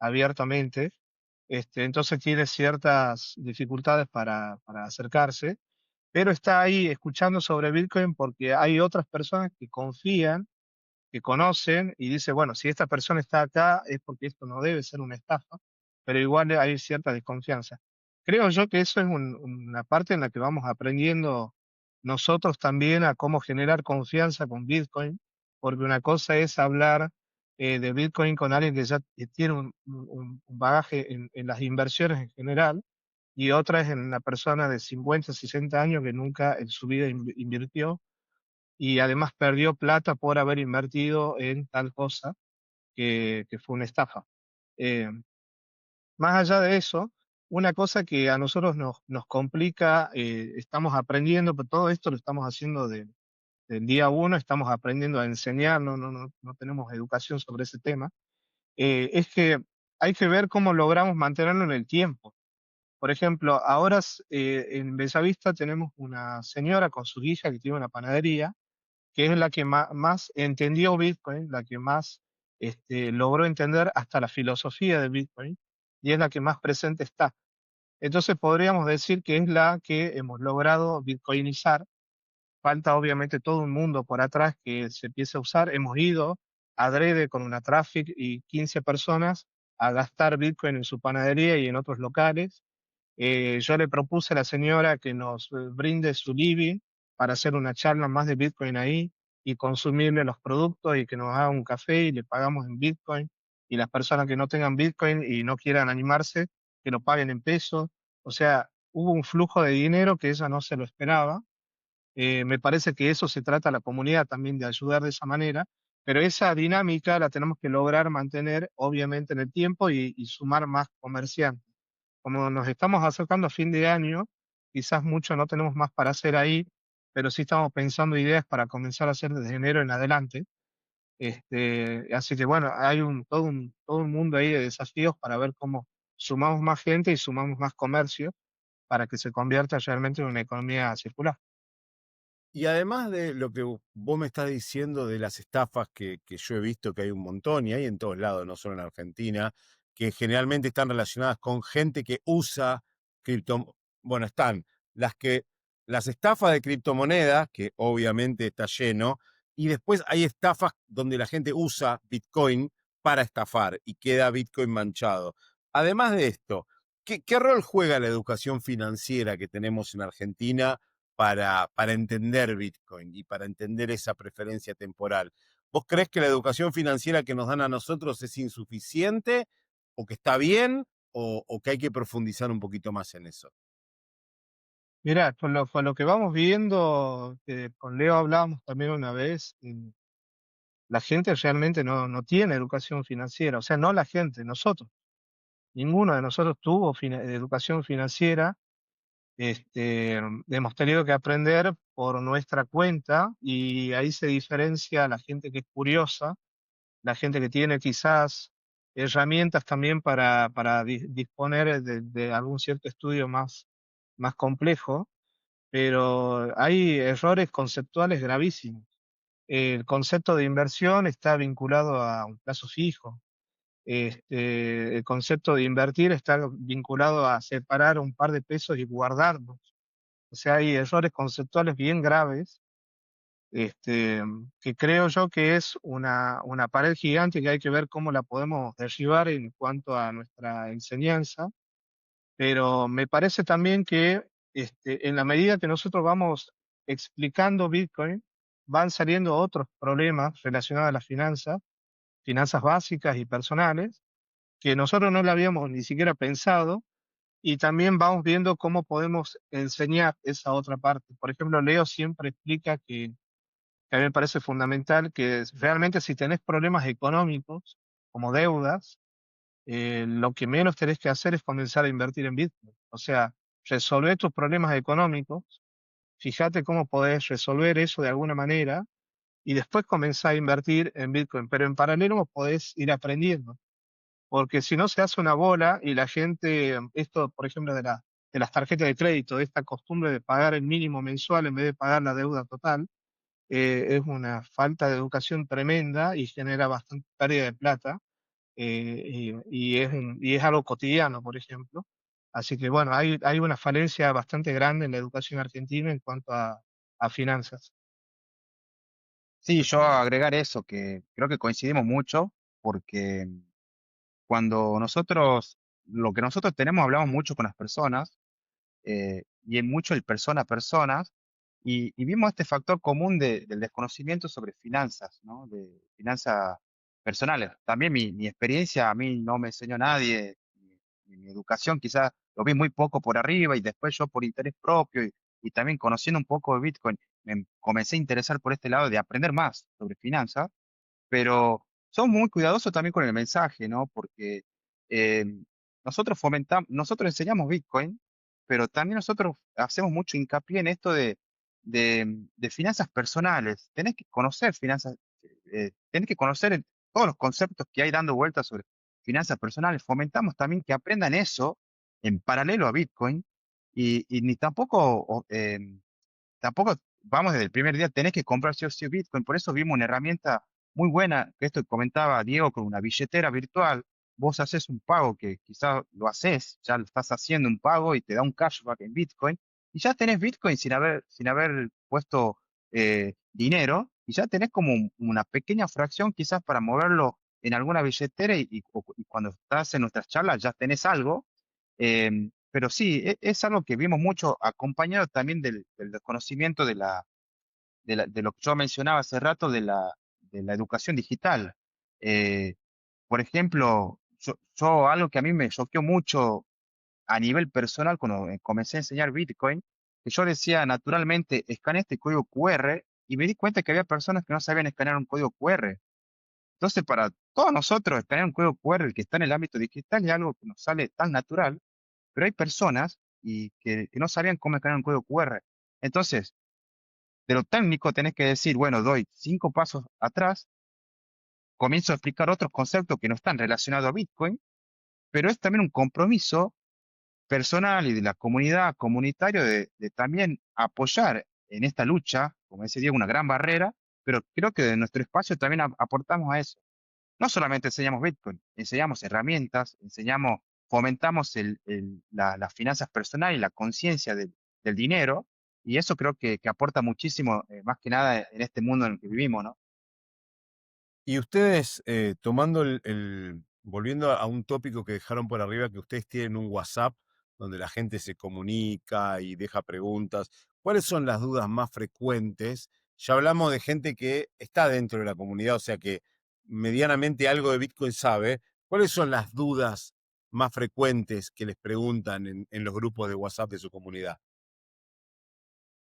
A: abiertamente, entonces tiene ciertas dificultades para acercarse, pero está ahí escuchando sobre Bitcoin porque hay otras personas que confían, que conocen y dice, bueno, si esta persona está acá es porque esto no debe ser una estafa, pero igual hay cierta desconfianza. Creo yo que eso es una parte en la que vamos aprendiendo nosotros también a cómo generar confianza con Bitcoin, porque una cosa es hablar de Bitcoin con alguien que ya tiene un bagaje en las inversiones en general, y otra es en la persona de 50, 60 años que nunca en su vida invirtió y además perdió plata por haber invertido en tal cosa que fue una estafa. Eh, Más allá de eso, una cosa que a nosotros nos complica, estamos aprendiendo, pero todo esto lo estamos haciendo del día uno, estamos aprendiendo a enseñar, no tenemos educación sobre ese tema, es que hay que ver cómo logramos mantenerlo en el tiempo. Por ejemplo, ahora en Bellavista tenemos una señora con su hija que tiene una panadería, que es la que más entendió Bitcoin, la que más logró entender hasta la filosofía de Bitcoin, y es la que más presente está. Entonces podríamos decir que es la que hemos logrado bitcoinizar. Falta obviamente todo un mundo por atrás que se empiece a usar. Hemos ido adrede con una traffic y 15 personas a gastar Bitcoin en su panadería y en otros locales. Yo le propuse a la señora que nos brinde su living para hacer una charla más de Bitcoin ahí y consumirle los productos y que nos haga un café y le pagamos en Bitcoin. Y las personas que no tengan Bitcoin y no quieran animarse, que lo paguen en pesos. O sea, hubo un flujo de dinero que ella no se lo esperaba. Me parece que eso se trata a la comunidad también de ayudar de esa manera, pero esa dinámica la tenemos que lograr mantener obviamente en el tiempo y sumar más comerciantes. Como nos estamos acercando a fin de año, quizás mucho no tenemos más para hacer ahí, pero sí estamos pensando ideas para comenzar a hacer desde enero en adelante. Así que bueno, hay todo un mundo ahí de desafíos para ver cómo sumamos más gente y sumamos más comercio para que se convierta realmente en una economía circular.
B: Y además de lo que vos me estás diciendo de las estafas que yo he visto que hay un montón y hay en todos lados, no solo en Argentina, que generalmente están relacionadas con gente que usa cripto, bueno, están las que las estafas de criptomonedas, que obviamente está lleno, y después hay estafas donde la gente usa Bitcoin para estafar y queda Bitcoin manchado. Además de esto, ¿qué rol juega la educación financiera que tenemos en Argentina para entender Bitcoin y para entender esa preferencia temporal? ¿Vos crees que la educación financiera que nos dan a nosotros es insuficiente o que está bien o que hay que profundizar un poquito más en eso?
A: Mira, con lo que vamos viendo, con Leo hablábamos también una vez, la gente realmente no tiene educación financiera, o sea, no la gente, nosotros. Ninguno de nosotros tuvo educación financiera. Hemos tenido que aprender por nuestra cuenta y ahí se diferencia la gente que es curiosa, la gente que tiene quizás herramientas también para disponer de algún cierto estudio más complejo, pero hay errores conceptuales gravísimos. El concepto de inversión está vinculado a un plazo fijo. El concepto de invertir está vinculado a separar un par de pesos y guardarlos. O sea, hay errores conceptuales bien graves, que creo yo que es una pared gigante que hay que ver cómo la podemos derribar en cuanto a nuestra enseñanza, pero me parece también que en la medida que nosotros vamos explicando Bitcoin, van saliendo otros problemas relacionados a las finanzas básicas y personales, que nosotros no lo habíamos ni siquiera pensado, y también vamos viendo cómo podemos enseñar esa otra parte. Por ejemplo, Leo siempre explica que a mí me parece fundamental que realmente si tenés problemas económicos, como deudas, lo que menos tenés que hacer es comenzar a invertir en Bitcoin. O sea, resolver tus problemas económicos, fíjate cómo podés resolver eso de alguna manera y después comenzar a invertir en Bitcoin. Pero en paralelo podés ir aprendiendo, porque si no se hace una bola y la gente, esto por ejemplo de las tarjetas de crédito, de esta costumbre de pagar el mínimo mensual en vez de pagar la deuda total, es una falta de educación tremenda y genera bastante pérdida de plata, y es algo cotidiano, por ejemplo. Así que bueno, hay una falencia bastante grande en la educación argentina en cuanto a finanzas.
C: Sí, yo agregar eso, que creo que coincidimos mucho, porque cuando nosotros, lo que nosotros tenemos, hablamos mucho con las personas, y en mucho el persona a personas, y vimos este factor común del desconocimiento sobre finanzas, ¿no? De finanzas personales. También mi experiencia, a mí no me enseñó nadie, mi educación quizás lo vi muy poco por arriba y después yo por interés propio y también conociendo un poco de Bitcoin, me comencé a interesar por este lado de aprender más sobre finanzas, pero somos muy cuidadosos también con el mensaje, ¿no? Porque eh, nosotros enseñamos Bitcoin, pero también nosotros hacemos mucho hincapié en esto de finanzas personales. Tenés que conocer todos los conceptos que hay dando vueltas sobre finanzas personales. Fomentamos también que aprendan eso en paralelo a Bitcoin y ni tampoco tampoco vamos desde el primer día, tenés que comprar sí o sí Bitcoin. Por eso vimos una herramienta muy buena, que esto que comentaba Diego, con una billetera virtual. Vos haces un pago que quizás lo haces, ya lo estás haciendo un pago y te da un cashback en Bitcoin, y ya tenés Bitcoin sin haber puesto dinero, y ya tenés como una pequeña fracción quizás para moverlo en alguna billetera y cuando estás en nuestras charlas ya tenés algo. Pero sí, es algo que vimos mucho acompañado también del desconocimiento de lo que yo mencionaba hace rato de la educación digital. Eh, por ejemplo, algo que a mí me choqueó mucho a nivel personal cuando comencé a enseñar Bitcoin, que yo decía naturalmente, escanea este código QR y me di cuenta que había personas que no sabían escanear un código QR. Entonces, para todos nosotros, escanear un código QR, el que está en el ámbito digital, es algo que nos sale tan natural, pero hay personas que no sabían cómo escanear un código QR. Entonces, de lo técnico tenés que decir, bueno, doy 5 pasos atrás, comienzo a explicar otros conceptos que no están relacionados a Bitcoin, pero es también un compromiso personal y de la comunidad comunitario de también apoyar en esta lucha, como decía Diego, una gran barrera, pero creo que de nuestro espacio también aportamos a eso. No solamente enseñamos Bitcoin, enseñamos herramientas, enseñamos, fomentamos las finanzas personales y la conciencia del dinero, y eso creo que aporta muchísimo, más que nada en este mundo en el que vivimos, ¿no?
B: Y ustedes, tomando volviendo a un tópico que dejaron por arriba, que ustedes tienen un WhatsApp donde la gente se comunica y deja preguntas, ¿cuáles son las dudas más frecuentes? Ya hablamos de gente que está dentro de la comunidad, o sea que medianamente algo de Bitcoin sabe. ¿Cuáles son las dudas más frecuentes que les preguntan en los grupos de WhatsApp de su comunidad?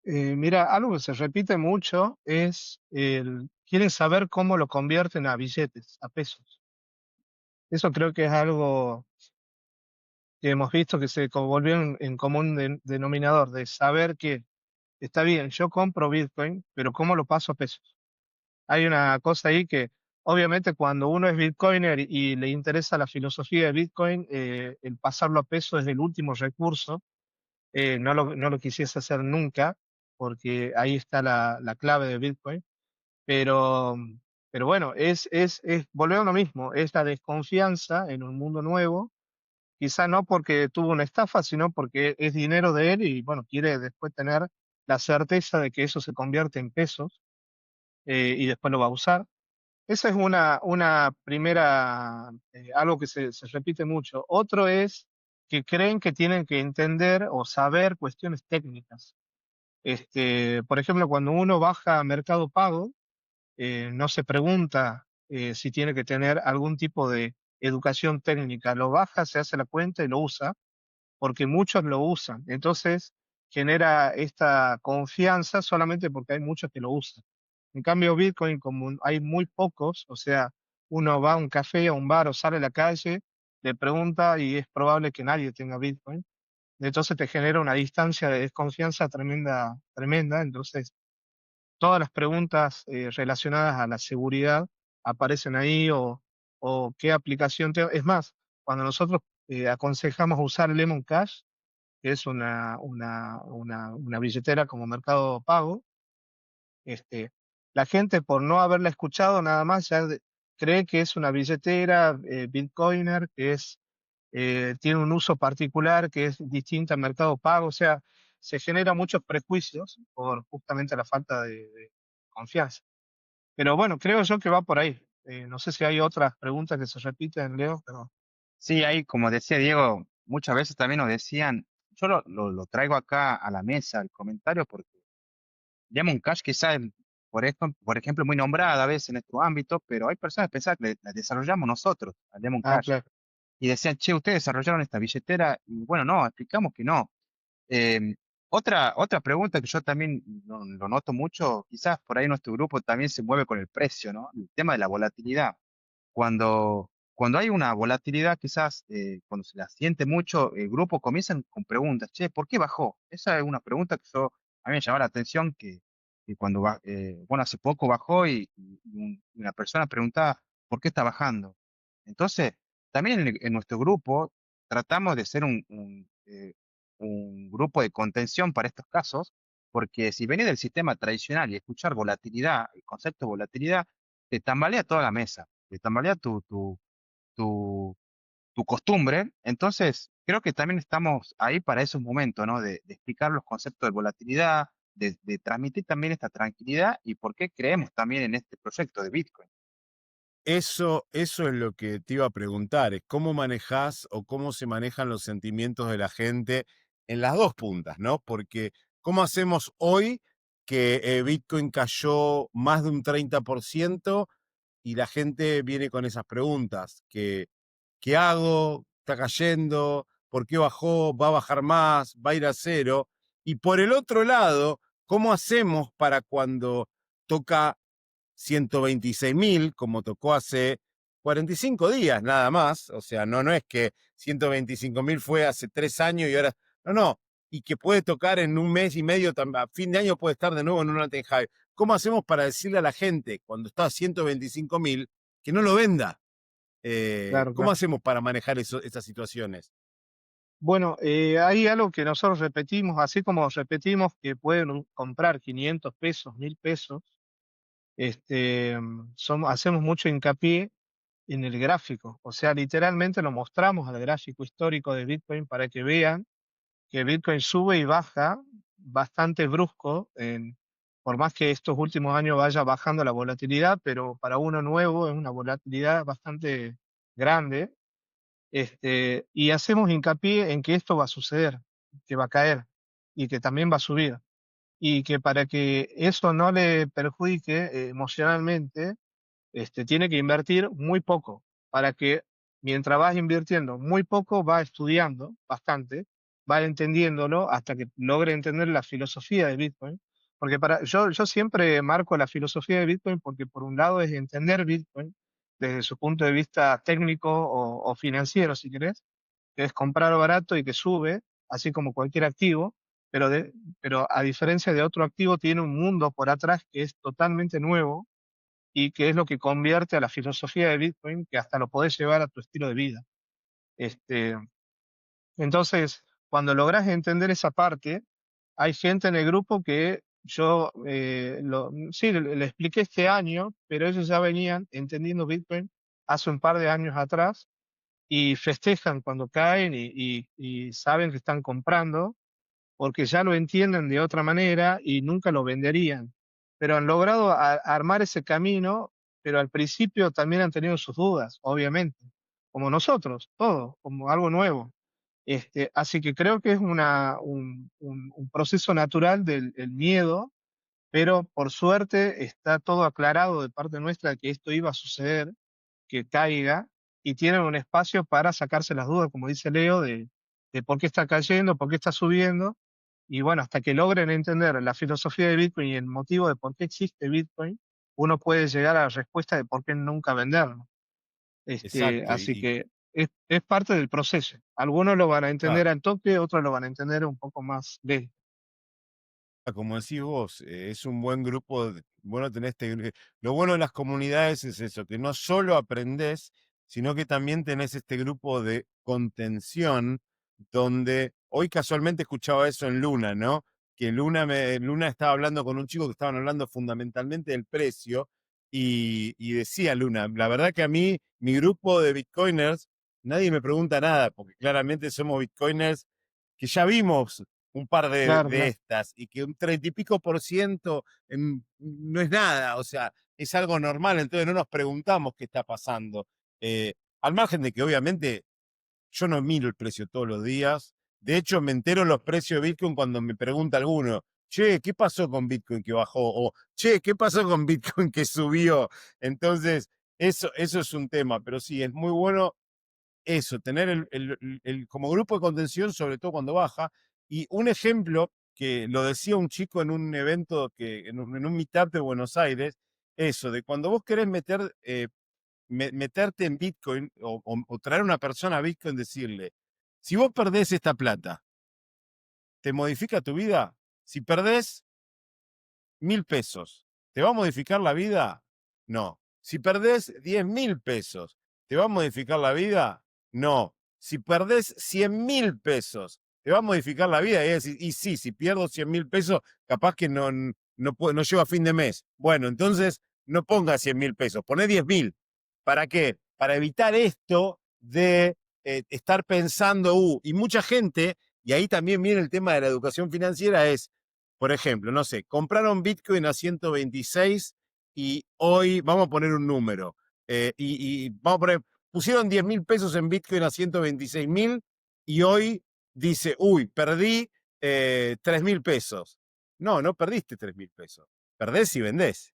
A: Mira, algo que se repite mucho es quieren saber cómo lo convierten a billetes, a pesos. Eso creo que es algo que hemos visto que se volvió en común denominador, de saber que está bien, yo compro Bitcoin, pero ¿cómo lo paso a pesos? Hay una cosa ahí que, obviamente, cuando uno es Bitcoiner y le interesa la filosofía de Bitcoin, el pasarlo a pesos es el último recurso. No lo quisiese hacer nunca, porque ahí está la clave de Bitcoin. Pero, pero bueno, volver a lo mismo, es la desconfianza en un mundo nuevo, quizá no porque tuvo una estafa, sino porque es dinero de él y bueno, quiere después tener la certeza de que eso se convierte en pesos, y después lo va a usar. Esa es una primera, algo que se repite mucho. Otro es que creen que tienen que entender o saber cuestiones técnicas. Por ejemplo, cuando uno baja a Mercado Pago, no se pregunta si tiene que tener algún tipo de educación técnica. Lo baja, se hace la cuenta y lo usa, porque muchos lo usan. Entonces, genera esta confianza solamente porque hay muchos que lo usan. En cambio, Bitcoin, como hay muy pocos, o sea, uno va a un café, a un bar o sale a la calle, le pregunta y es probable que nadie tenga Bitcoin. Entonces te genera una distancia de desconfianza tremenda, tremenda. Entonces, todas las preguntas relacionadas a la seguridad aparecen ahí o qué aplicación te... Es más, cuando nosotros aconsejamos usar Lemon Cash, que es una billetera como Mercado Pago, este, la gente por no haberla escuchado nada más ya cree que es una billetera Bitcoiner, tiene un uso particular, que es distinta al Mercado Pago, o sea, se generan muchos prejuicios por justamente la falta de confianza. Pero bueno, creo yo que va por ahí. No sé si hay otras preguntas que se repiten, Leo, pero...
C: Sí, ahí, como decía Diego, muchas veces también nos decían, yo lo traigo acá a la mesa, el comentario, porque Lemon Cash quizás, por ejemplo, muy nombrada a veces en nuestro ámbito, pero hay personas que pensaban que la desarrollamos nosotros, a Lemon
A: Ah,
C: Cash,
A: claro.
C: y decían, che, ustedes desarrollaron esta billetera, y bueno, no, explicamos que no. Eh, otra pregunta que yo también lo noto mucho, quizás por ahí nuestro grupo también se mueve con el precio, ¿no? El tema de la volatilidad. Cuando hay una volatilidad, quizás cuando se la siente mucho, el grupo comienzan con preguntas, che, ¿por qué bajó? Esa es una pregunta que a mí me llamó la atención, que cuando, bueno, hace poco bajó y una persona preguntaba, ¿por qué está bajando? Entonces, también en nuestro grupo tratamos de ser un grupo de contención para estos casos, porque si venís del sistema tradicional y escuchar volatilidad, el concepto de volatilidad, te tambalea toda la mesa, te tambalea tu, tu costumbre. Entonces, creo que también estamos ahí para esos momentos, ¿no? De explicar los conceptos de volatilidad, de transmitir también esta tranquilidad y por qué creemos también en este proyecto de Bitcoin.
B: Eso es lo que te iba a preguntar, es cómo manejás o cómo se manejan los sentimientos de la gente en las dos puntas, ¿no? Porque ¿cómo hacemos hoy que Bitcoin cayó más de un 30% y la gente viene con esas preguntas? ¿Qué hago? ¿Está cayendo? ¿Por qué bajó? ¿Va a bajar más? ¿Va a ir a cero? Y por el otro lado, ¿cómo hacemos para cuando toca 126.000, como tocó hace 45 días nada más? O sea, no es que 125.000 fue hace 3 años y ahora, no, y que puede tocar en un mes y medio, a fin de año puede estar de nuevo en un all-time high. ¿Cómo hacemos para decirle a la gente cuando está a 125.000 que no lo venda?
A: Claro,
B: ¿Cómo
A: claro.
B: hacemos para manejar esas situaciones?
A: Bueno, hay algo que nosotros repetimos, así como repetimos que pueden comprar 500 pesos, 1000 pesos, hacemos mucho hincapié en el gráfico. O sea, literalmente lo mostramos al gráfico histórico de Bitcoin para que vean que Bitcoin sube y baja bastante brusco, por más que estos últimos años vaya bajando la volatilidad, pero para uno nuevo es una volatilidad bastante grande. Y hacemos hincapié en que esto va a suceder, que va a caer y que también va a subir. Y que para que eso no le perjudique emocionalmente, tiene que invertir muy poco, para que mientras vas invirtiendo muy poco, va estudiando bastante, va entendiéndolo hasta que logre entender la filosofía de Bitcoin. Porque yo siempre marco la filosofía de Bitcoin porque por un lado es entender Bitcoin desde su punto de vista técnico o financiero, si querés, que es comprar barato y que sube, así como cualquier activo, pero a diferencia de otro activo, tiene un mundo por atrás que es totalmente nuevo y que es lo que convierte a la filosofía de Bitcoin, que hasta lo podés llevar a tu estilo de vida. Este, entonces, cuando logras entender esa parte, hay gente en el grupo que yo sí, le expliqué este año, pero ellos ya venían entendiendo Bitcoin hace un par de años atrás y festejan cuando caen y saben que están comprando porque ya lo entienden de otra manera y nunca lo venderían. Pero han logrado armar ese camino, pero al principio también han tenido sus dudas, obviamente, como nosotros, todos, como algo nuevo. Así que creo que es un proceso natural del el miedo, pero por suerte está todo aclarado de parte nuestra de que esto iba a suceder, que caiga, y tienen un espacio para sacarse las dudas, como dice Leo, de por qué está cayendo, por qué está subiendo, y bueno, hasta que logren entender la filosofía de Bitcoin y el motivo de por qué existe Bitcoin, uno puede llegar a la respuesta de por qué nunca venderlo.
B: Exacto,
A: Así que es parte del proceso. Algunos lo van a entender
B: claro.
A: al toque, otros lo van a entender un poco más lento.
B: Como decís vos, es un buen grupo, bueno tener lo bueno de las comunidades es eso, que no solo aprendés, sino que también tenés este grupo de contención, donde hoy casualmente escuchaba eso en Luna, ¿no? Que Luna estaba hablando con un chico que estaban hablando fundamentalmente del precio, y decía Luna, la verdad que a mí, mi grupo de Bitcoiners, nadie me pregunta nada, porque claramente somos Bitcoiners que ya vimos un par
A: Claro,
B: de
A: claro.
B: estas, y que un 30 y pico % no es nada, o sea, es algo normal, entonces no nos preguntamos qué está pasando. Al margen de que obviamente yo no miro el precio todos los días, de hecho me entero los precios de Bitcoin cuando me pregunta alguno, che, ¿qué pasó con Bitcoin que bajó? O, che, ¿qué pasó con Bitcoin que subió? Entonces, eso es un tema, pero sí, es muy bueno eso, tener como grupo de contención, sobre todo cuando baja. Y un ejemplo que lo decía un chico en un evento, en un meetup de Buenos Aires, eso, de cuando vos querés meterte en Bitcoin o traer a una persona a Bitcoin, decirle, si vos perdés esta plata, ¿te modifica tu vida? Si perdés 1.000 pesos, ¿te va a modificar la vida? No. Si perdés 10.000 pesos, ¿te va a modificar la vida? No. Si perdés 100.000 pesos, ¿te va a modificar la vida? Y sí, si pierdo 100.000 pesos, capaz que no llego a fin de mes. Bueno, entonces no ponga 100.000 pesos, poné 10.000. ¿Para qué? Para evitar esto de estar pensando, y mucha gente, y ahí también viene el tema de la educación financiera, es, por ejemplo, no sé, compraron Bitcoin a 126 y hoy vamos a poner un número. Y vamos a poner, pusieron 10.000 pesos en Bitcoin a 126.000 y hoy dice, uy, perdí 3.000 pesos. No, no perdiste 3.000 pesos. Perdés y vendés.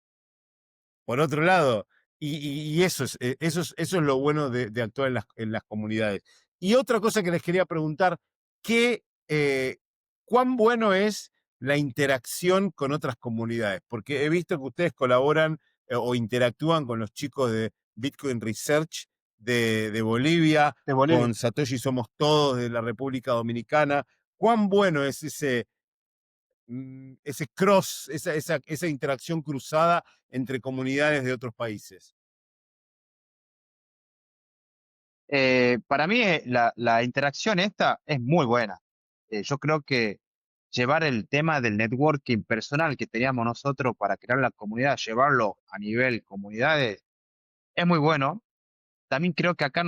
B: Por otro lado, y eso es lo bueno de actuar en las comunidades. Y otra cosa que les quería preguntar, ¿cuán bueno es la interacción con otras comunidades? Porque he visto que ustedes colaboran o interactúan con los chicos de Bitcoin Research de Bolivia,
A: de Bolivia.
B: con Satoshi Somos Todos de la República Dominicana. ¿Cuán bueno es ese cross, esa interacción cruzada entre comunidades de otros países?
C: Para mí la interacción esta es muy buena. Yo creo que llevar el tema del networking personal que teníamos nosotros para crear la comunidad, llevarlo a nivel comunidades, es muy bueno. También creo que acá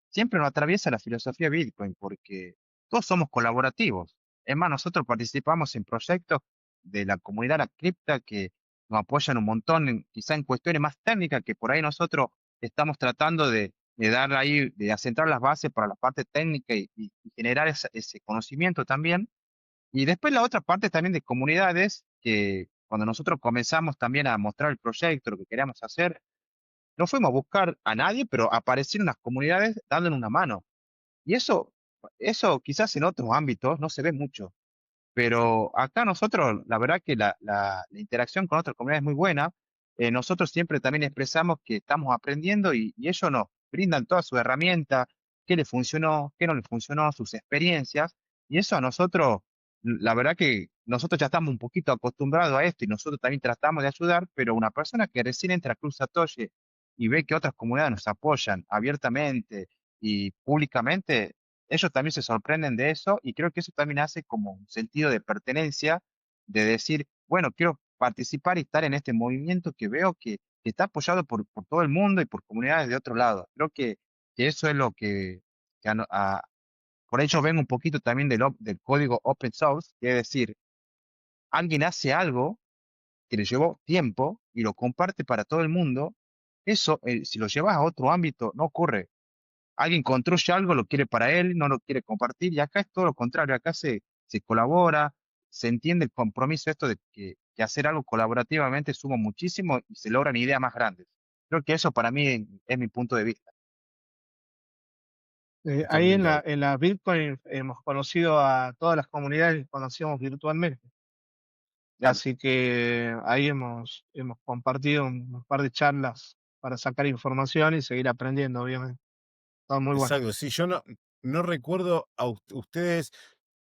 C: siempre nos atraviesa la filosofía Bitcoin, porque todos somos colaborativos. Es más, nosotros participamos en proyectos de la comunidad La Cripta que nos apoyan un montón, quizá en cuestiones más técnicas que por ahí nosotros estamos tratando de dar ahí, de asentar las bases para la parte técnica y generar ese conocimiento también. Y después la otra parte también de comunidades, que cuando nosotros comenzamos también a mostrar el proyecto, lo que queríamos hacer, no fuimos a buscar a nadie, pero aparecieron las comunidades dándonos una mano. Y eso quizás en otros ámbitos no se ve mucho, pero acá nosotros, la verdad que la interacción con otras comunidades es muy buena. Nosotros siempre también expresamos que estamos aprendiendo y ellos nos brindan todas sus herramientas, qué les funcionó, qué no les funcionó, sus experiencias. Y eso a nosotros, la verdad que nosotros ya estamos un poquito acostumbrados a esto y nosotros también tratamos de ayudar, pero una persona que recién entra a Cruz Satoshi y ve que otras comunidades nos apoyan abiertamente y públicamente, ellos también se sorprenden de eso y creo que eso también hace como un sentido de pertenencia, de decir, bueno, quiero participar y estar en este movimiento que veo que está apoyado por todo el mundo y por comunidades de otro lado. Creo que eso es lo que por ello ven un poquito también del código open source, que es decir, alguien hace algo que le llevó tiempo y lo comparte para todo el mundo. Eso, si lo llevas a otro ámbito, no ocurre. Alguien construye algo, lo quiere para él, no lo quiere compartir, y acá es todo lo contrario, acá se colabora, se entiende el compromiso esto de que hacer algo colaborativamente suma muchísimo y se logran ideas más grandes. Creo que eso para mí es mi punto de vista.
A: Ahí en
B: Totalmente.
A: la Bitcoin hemos conocido a todas las comunidades que conocíamos virtualmente.
C: Claro,
A: Así que ahí hemos compartido un par de charlas para sacar información y seguir aprendiendo, obviamente. Todo muy bueno.
B: Exacto, sí, yo no recuerdo a ustedes,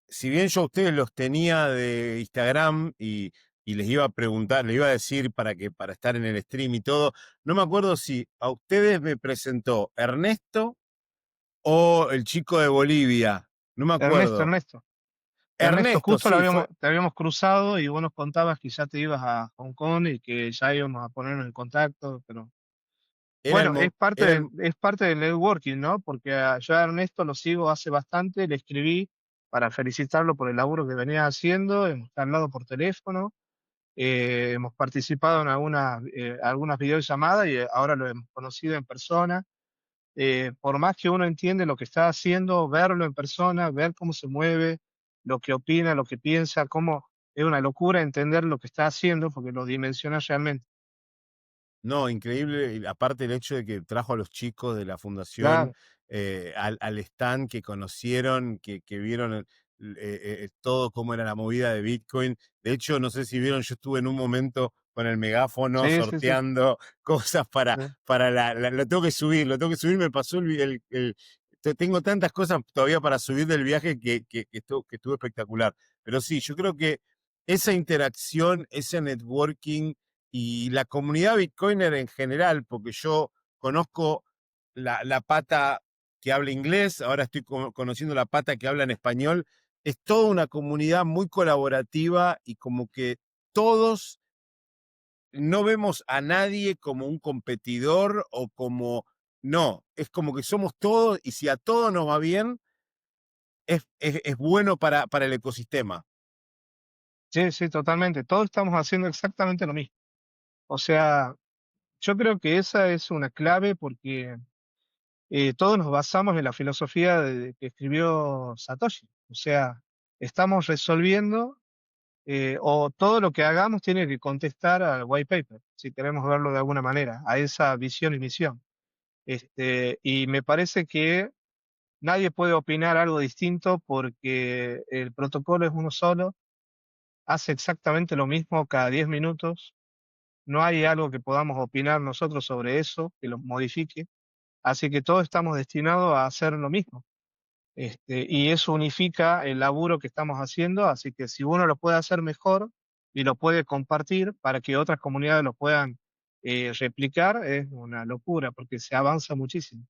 B: si bien yo a ustedes los tenía de Instagram y les iba a preguntar, les iba a decir para estar en el stream y todo, no me acuerdo si a ustedes me presentó Ernesto o el chico de Bolivia, no me
A: Ernesto,
B: acuerdo.
A: Ernesto. Ernesto,
B: Ernesto,
A: justo
B: sí, fue,
A: te habíamos cruzado y vos nos contabas que ya te ibas a Hong Kong y que ya íbamos a ponernos en contacto, pero
B: era el,
A: bueno,
B: mo- era el,
A: es parte del networking, ¿no? Porque yo a Ernesto lo sigo hace bastante, le escribí para felicitarlo por el laburo que venía haciendo, hemos hablado por teléfono, hemos participado en algunas videollamadas y ahora lo hemos conocido en persona. Por más que uno entiende lo que está haciendo, verlo en persona, ver cómo se mueve, lo que opina, lo que piensa, cómo es una locura entender lo que está haciendo porque lo dimensiona realmente.
B: No, increíble, y aparte el hecho de que trajo a los chicos de la fundación
A: Claro,
B: al stand, que conocieron, que vieron todo cómo era la movida de Bitcoin. De hecho, no sé si vieron, yo estuve en un momento con el megáfono
A: sí, sí, sí.
B: sorteando cosas
A: Sí.
B: lo tengo que subir, me pasó tengo tantas cosas todavía para subir del viaje que estuvo espectacular. Pero sí, yo creo que esa interacción, ese networking y la comunidad bitcoiner en general, porque yo conozco la pata que habla inglés, ahora estoy conociendo la pata que habla en español, es toda una comunidad muy colaborativa y como que todos no vemos a nadie como un competidor o como, no, es como que somos todos y si a todos nos va bien, es bueno para el ecosistema.
A: Sí, sí, totalmente. Todos estamos haciendo exactamente lo mismo. O sea, yo creo que esa es una clave porque todos nos basamos en la filosofía que escribió Satoshi. O sea, estamos resolviendo o todo lo que hagamos tiene que contestar al white paper, si queremos verlo de alguna manera, a esa visión y misión. Y me parece que nadie puede opinar algo distinto porque el protocolo es uno solo, hace exactamente lo mismo cada 10 minutos. No hay algo que podamos opinar nosotros sobre eso, que lo modifique. Así que todos estamos destinados a hacer lo mismo. Y eso unifica el laburo que estamos haciendo, así que si uno lo puede hacer mejor y lo puede compartir para que otras comunidades lo puedan replicar, es una locura porque se avanza muchísimo.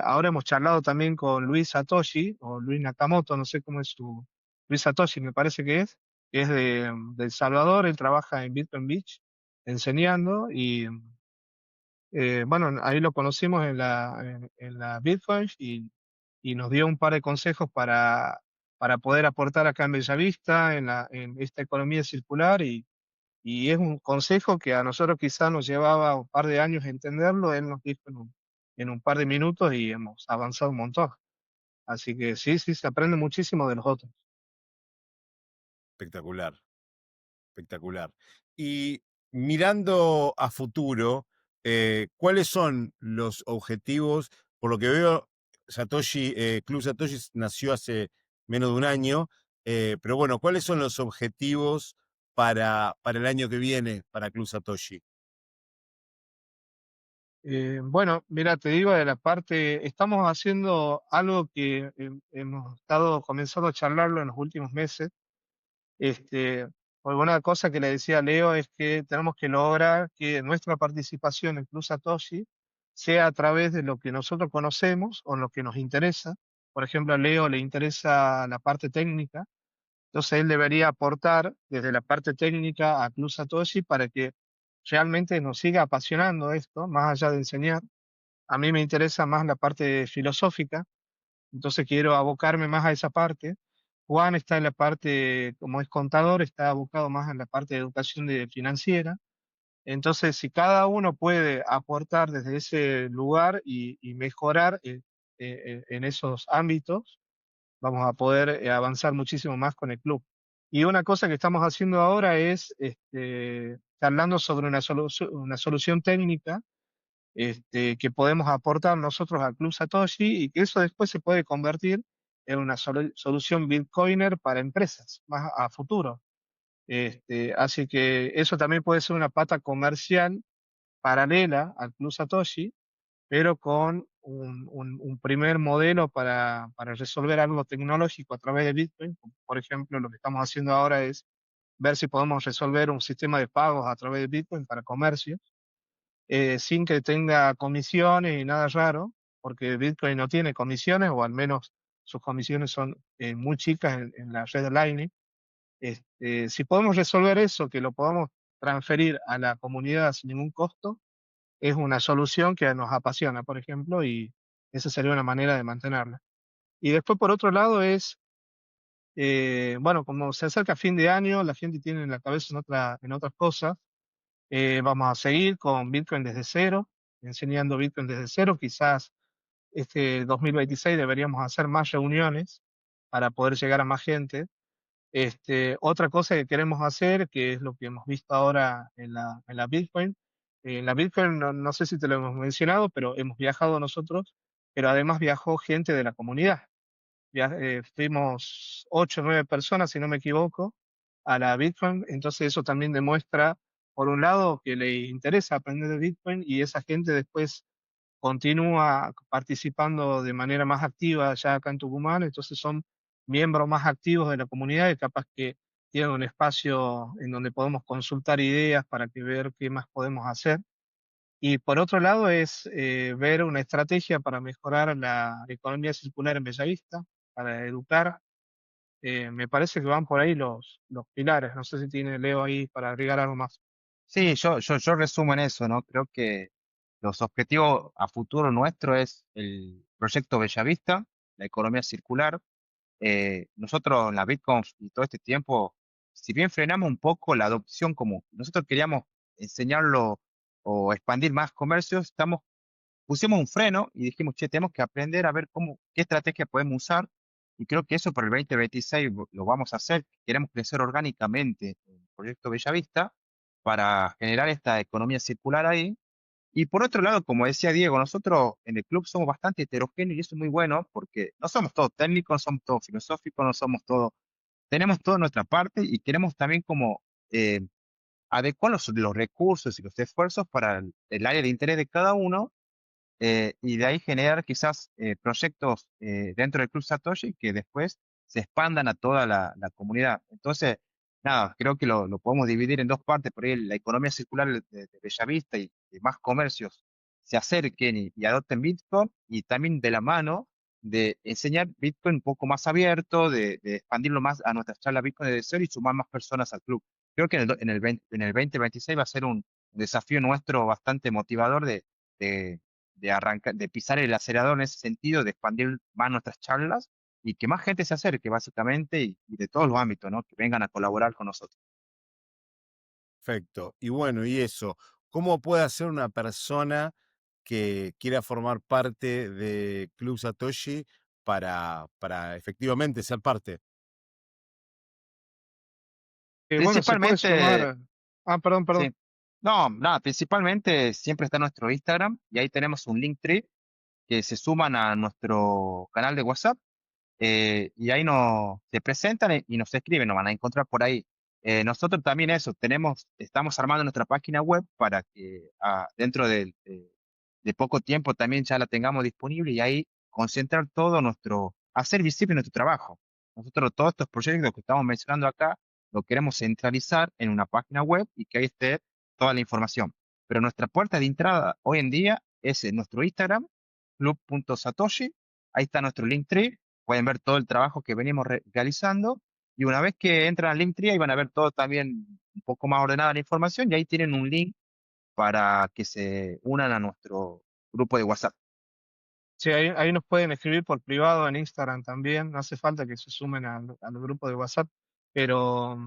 A: Ahora hemos charlado también con Luis Satoshi, o Luis Nakamoto, no sé cómo es su... Luis Satoshi me parece que es de El Salvador, él trabaja en Bitcoin Beach enseñando y bueno, ahí lo conocimos en la Bitcoin y nos dio un par de consejos para poder aportar acá en Bellavista, en esta economía circular, y es un consejo que a nosotros quizás nos llevaba un par de años entenderlo, él nos dijo en un par de minutos y hemos avanzado un montón. Así que sí, sí, se aprende muchísimo de los otros.
B: Espectacular, espectacular. Y mirando a futuro, ¿cuáles son los objetivos? Por lo que veo, Satoshi, Club Satoshi nació hace menos de un año, pero bueno, ¿cuáles son los objetivos para el año que viene para Club Satoshi?
A: Bueno, mira, te digo de la parte, estamos haciendo algo que hemos estado comenzando a charlarlo en los últimos meses. Este, Alguna cosa que le decía a Leo es que tenemos que lograr que nuestra participación en Club Satoshi sea a través de lo que nosotros conocemos o lo que nos interesa. Por ejemplo, a Leo le interesa la parte técnica, entonces él debería aportar desde la parte técnica a Club Satoshi para que realmente nos siga apasionando esto, más allá de enseñar. A mí me interesa más la parte filosófica, entonces quiero abocarme más a esa parte. Juan está en la parte, como es contador, está abocado más en la parte de educación financiera. Entonces, si cada uno puede aportar desde ese lugar y mejorar en esos ámbitos, vamos a poder avanzar muchísimo más con el club. Y una cosa que estamos haciendo ahora es charlando sobre una solución técnica que podemos aportar nosotros al Club Satoshi y que eso después se puede convertir en una solución Bitcoiner para empresas más a futuro. Así que eso también puede ser una pata comercial paralela al Club Satoshi, pero con un primer modelo para resolver algo tecnológico a través de Bitcoin. Por ejemplo, lo que estamos haciendo ahora es ver si podemos resolver un sistema de pagos a través de Bitcoin para comercio sin que tenga comisiones y nada raro, porque Bitcoin no tiene comisiones, o al menos sus comisiones son muy chicas en la red de Lightning. Si podemos resolver eso, que lo podamos transferir a la comunidad sin ningún costo, es una solución que nos apasiona, por ejemplo, y esa sería una manera de mantenerla. Y después, por otro lado, bueno, como se acerca fin de año, la gente tiene la cabeza en otras cosas. Vamos a seguir con Bitcoin desde cero, enseñando Bitcoin desde cero. Quizás este 2026 deberíamos hacer más reuniones para poder llegar a más gente. Otra cosa que queremos hacer, que es lo que hemos visto ahora en la Bitcoin, en la Bitcoin no sé si te lo hemos mencionado, pero hemos viajado nosotros, pero además viajó gente de la comunidad. Fuimos 8 o 9 personas, si no me equivoco, a la Bitcoin. Entonces eso también demuestra, por un lado, que le interesa aprender de Bitcoin y esa gente después continúa participando de manera más activa ya acá en Tucumán. Entonces son miembros más activos de la comunidad y capaz que tienen un espacio en donde podemos consultar ideas para que ver qué más podemos hacer. Y por otro lado es ver una estrategia para mejorar la economía circular en Bellavista, para educar. Me parece que van por ahí los pilares. No sé si tiene Leo ahí para agregar algo más.
C: Sí, yo resumo en eso, ¿no? Creo que los objetivos a futuro nuestro es el proyecto Bellavista, la economía circular. Nosotros en la Bitcoin y todo este tiempo si bien frenamos un poco la adopción, como nosotros queríamos enseñarlo o expandir más comercios, pusimos un freno y dijimos, che, tenemos que aprender a ver qué estrategia podemos usar. Y creo que eso para el 2026 lo vamos a hacer. Queremos crecer orgánicamente en el proyecto Bellavista para generar esta economía circular ahí. Y por otro lado, como decía Diego, nosotros en el club somos bastante heterogéneos y eso es muy bueno porque no somos todos técnicos, no somos todos filosóficos, no somos todos, tenemos toda nuestra parte y queremos también como eh, adecuar los recursos y los esfuerzos para el área de interés de cada uno, y de ahí generar quizás proyectos dentro del Club Satoshi que después se expandan a toda la comunidad. Entonces, nada, creo que lo podemos dividir en dos partes, por ahí la economía circular de Bellavista y más comercios se acerquen y adopten Bitcoin y también de la mano de enseñar Bitcoin un poco más abierto, de expandirlo más a nuestras charlas Bitcoin de cero y sumar más personas al club. Creo que en el 2026 va a ser un desafío nuestro bastante motivador de de arrancar, de pisar el acelerador en ese sentido, de expandir más nuestras charlas y que más gente se acerque, básicamente, y de todos los ámbitos, ¿no? Que vengan a colaborar con nosotros.
B: Perfecto. Y bueno, y eso, ¿cómo puede hacer una persona que quiera formar parte de Club Satoshi para efectivamente ser parte?
A: Bueno, se puede
C: Principalmente,
A: sumar. Ah, perdón, perdón.
C: sí. No, nada, principalmente siempre está nuestro Instagram y ahí tenemos un Linktree que se suman a nuestro canal de WhatsApp, y ahí se presentan y nos escriben, nos van a encontrar por ahí. Nosotros también eso, estamos armando nuestra página web para que dentro de poco tiempo también ya la tengamos disponible y ahí concentrar hacer visible nuestro trabajo. Nosotros todos estos proyectos que estamos mencionando acá, lo queremos centralizar en una página web y que ahí esté toda la información. Pero nuestra puerta de entrada hoy en día es en nuestro Instagram, club.satoshi, ahí está nuestro Linktree, pueden ver todo el trabajo que venimos realizando y una vez que entran al Linktree ahí van a ver todo también un poco más ordenada la información y ahí tienen un link para que se unan a nuestro grupo de WhatsApp.
A: Sí, ahí nos pueden escribir por privado en Instagram también. No hace falta que se sumen al grupo de WhatsApp. Pero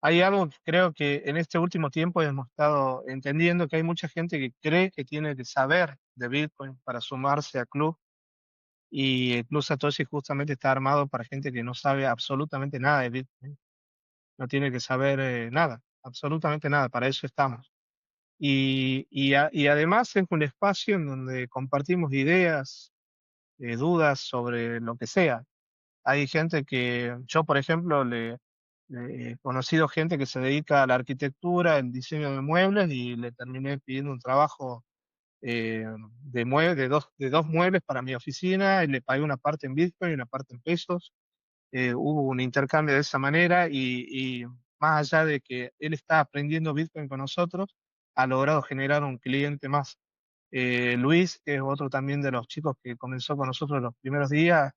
A: hay algo que creo que en este último tiempo hemos estado entendiendo que hay mucha gente que cree que tiene que saber de Bitcoin para sumarse a club. Y el Club Satoshi justamente está armado para gente que no sabe absolutamente nada de Bitcoin. No tiene que saber nada, absolutamente nada. Para eso estamos. Y además es un espacio en donde compartimos ideas, dudas sobre lo que sea. Hay gente que, yo por ejemplo, le he conocido gente que se dedica a la arquitectura, el diseño de muebles y le terminé pidiendo un trabajo eh, de dos muebles para mi oficina y le pagué una parte en Bitcoin y una parte en pesos. Hubo un intercambio de esa manera y más allá de que él está aprendiendo Bitcoin con nosotros, ha logrado generar un cliente más. Luis, que es otro también de los chicos que comenzó con nosotros los primeros días,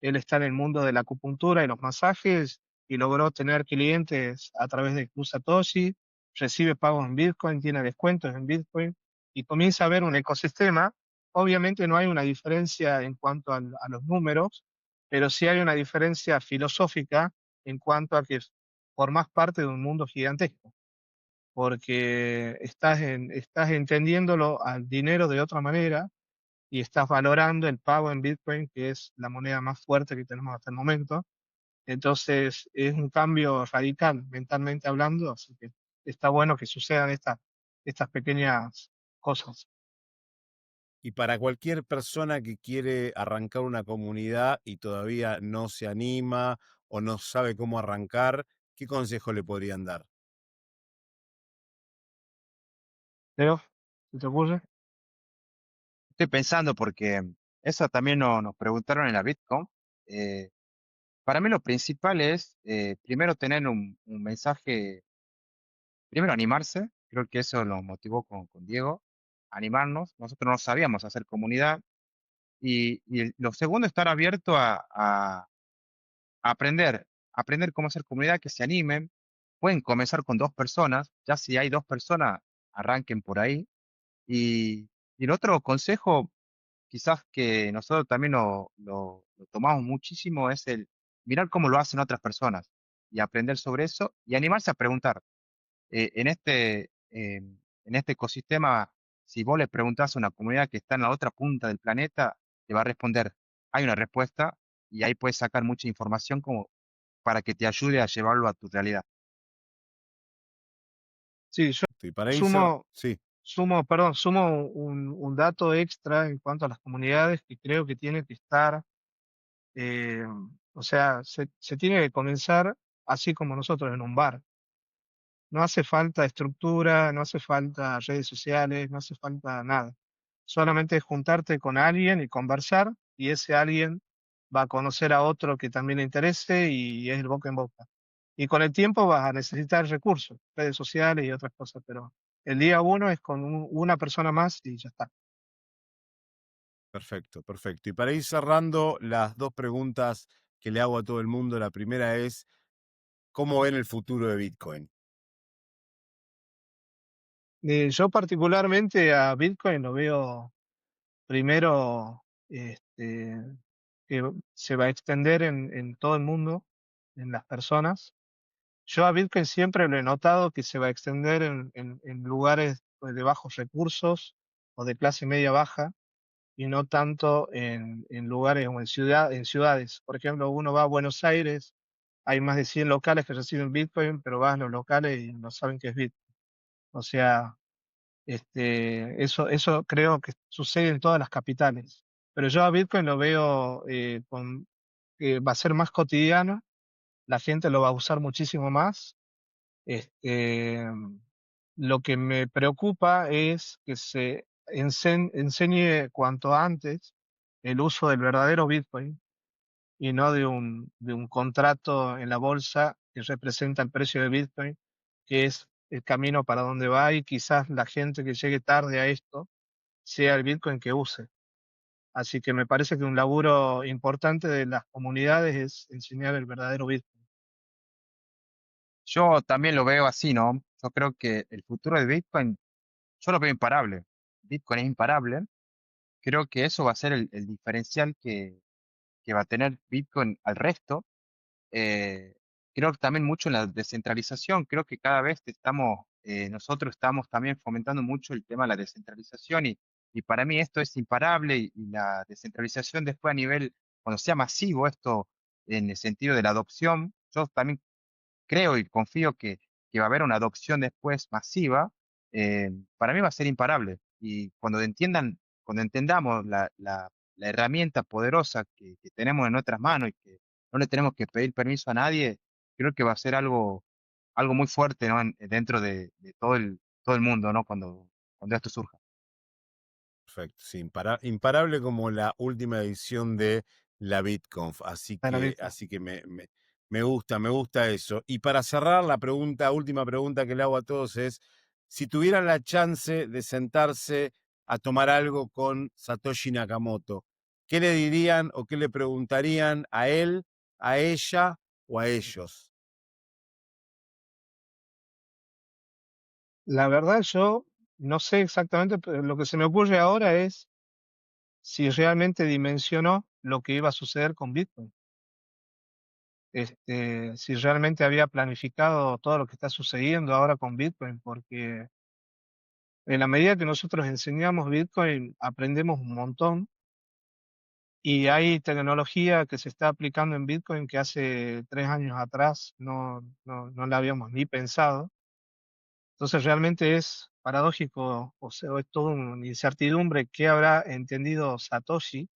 A: él está en el mundo de la acupuntura y los masajes y logró tener clientes a través de Club Satoshi, recibe pagos en Bitcoin, tiene descuentos en Bitcoin y comienza a ver un ecosistema. Obviamente no hay una diferencia en cuanto a los números, pero sí hay una diferencia filosófica en cuanto a que formás parte de un mundo gigantesco, porque estás entendiéndolo al dinero de otra manera y estás valorando el pago en Bitcoin, que es la moneda más fuerte que tenemos hasta el momento. Entonces es un cambio radical mentalmente hablando, así que está bueno que sucedan estas pequeñas cosas.
B: Y para cualquier persona que quiere arrancar una comunidad y todavía no se anima o no sabe cómo arrancar, ¿qué consejo le podrían dar?
A: Leo, ¿se te ocurre?
C: Estoy pensando porque eso también nos preguntaron en la Bitcoin. Eh, para mí lo principal es, primero tener un mensaje, primero animarse, creo que eso lo motivó con Diego, animarnos. Nosotros no sabíamos hacer comunidad y lo segundo, estar abierto a aprender cómo hacer comunidad, que se animen. Pueden comenzar con dos personas, ya si hay dos personas, arranquen por ahí. Y el otro consejo, quizás que nosotros también lo tomamos muchísimo, es el mirar cómo lo hacen otras personas. y aprender sobre eso y animarse a preguntar. Eh, en este, eh, en este ecosistema, si vos le preguntás a una comunidad que está en la otra punta del planeta, te va a responder, hay una respuesta y ahí puedes sacar mucha información como para que te ayude a llevarlo a tu realidad.
A: Sí, yo
B: Y para ir
A: sumo,
B: sí,
A: sumo un dato extra en cuanto a las comunidades que creo que tiene que estar, eh, o sea, se tiene que comenzar así como nosotros en un bar. No hace falta estructura, no hace falta redes sociales, no hace falta nada. Solamente es juntarte con alguien y conversar, y ese alguien va a conocer a otro que también le interese y es el boca en boca. Y con el tiempo vas a necesitar recursos, redes sociales y otras cosas, pero el día uno es con una persona más y ya está.
B: perfecto, perfecto. Y para ir cerrando, las dos preguntas que le hago a todo el mundo. La primera es, ¿cómo ven el futuro de Bitcoin?
A: Yo particularmente a Bitcoin lo veo primero que se va a extender en todo el mundo, en las personas. Yo a Bitcoin siempre lo he notado que se va a extender en lugares pues, de bajos recursos o de clase media baja y no tanto en lugares o en ciudades. Por ejemplo, uno va a Buenos Aires, hay más de 100 locales que reciben Bitcoin, pero vas a los locales y no saben qué es Bitcoin. O sea, eso creo que sucede en todas las capitales. Pero yo a Bitcoin lo veo que va a ser más cotidiano, la gente lo va a usar muchísimo más. Este, lo que me preocupa es que se enseñe cuanto antes el uso del verdadero Bitcoin y no de un contrato en la bolsa que representa el precio de Bitcoin, que es el camino para donde va y quizás la gente que llegue tarde a esto sea el Bitcoin que use. Así que me parece que un laburo importante de las comunidades es enseñar el verdadero Bitcoin.
C: Yo también lo veo así, ¿no? Yo creo que el futuro de Bitcoin, yo lo veo imparable. Bitcoin es imparable. Creo que eso va a ser el diferencial que va a tener Bitcoin al resto. Eh, Creo que también mucho en la descentralización. Creo que cada vez nosotros estamos también fomentando mucho el tema de la descentralización y para mí esto es imparable y la descentralización después a nivel, cuando sea masivo esto en el sentido de la adopción, yo también creo y confío que va a haber una adopción después masiva, para mí va a ser imparable. Y cuando entendamos la herramienta poderosa que tenemos en nuestras manos y que no le tenemos que pedir permiso a nadie, creo que va a ser algo muy fuerte, ¿no? Dentro de todo el mundo, ¿no? Cuando esto surja.
B: Perfecto, sí, imparable como la última edición de la BitConf,
A: Para Bitcoin.
B: así que me gusta eso. Y para cerrar, última pregunta que le hago a todos es, si tuvieran la chance de sentarse a tomar algo con Satoshi Nakamoto, ¿qué le dirían o qué le preguntarían a él, a ella o a ellos?
A: La verdad yo no sé exactamente, pero lo que se me ocurre ahora es si realmente dimensionó lo que iba a suceder con Bitcoin. Si realmente había planificado todo lo que está sucediendo ahora con Bitcoin, porque en la medida que nosotros enseñamos Bitcoin, aprendemos un montón y hay tecnología que se está aplicando en Bitcoin que hace 3 años atrás no la habíamos ni pensado. Entonces realmente es paradójico, o sea, es toda una incertidumbre qué habrá entendido Satoshi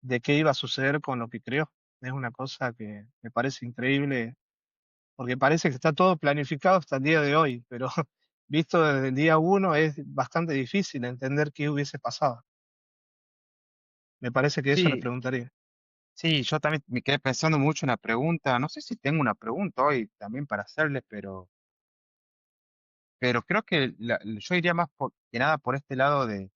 A: de qué iba a suceder con lo que creó. Es una cosa que me parece increíble, porque parece que está todo planificado hasta el día de hoy, pero visto desde el día uno es bastante difícil entender qué hubiese pasado. Me parece que eso le
C: Sí,
A: preguntaría.
C: sí, yo también me quedé pensando mucho en la pregunta. No sé si tengo una pregunta hoy también para hacerles, pero creo que yo iría más que nada por este lado de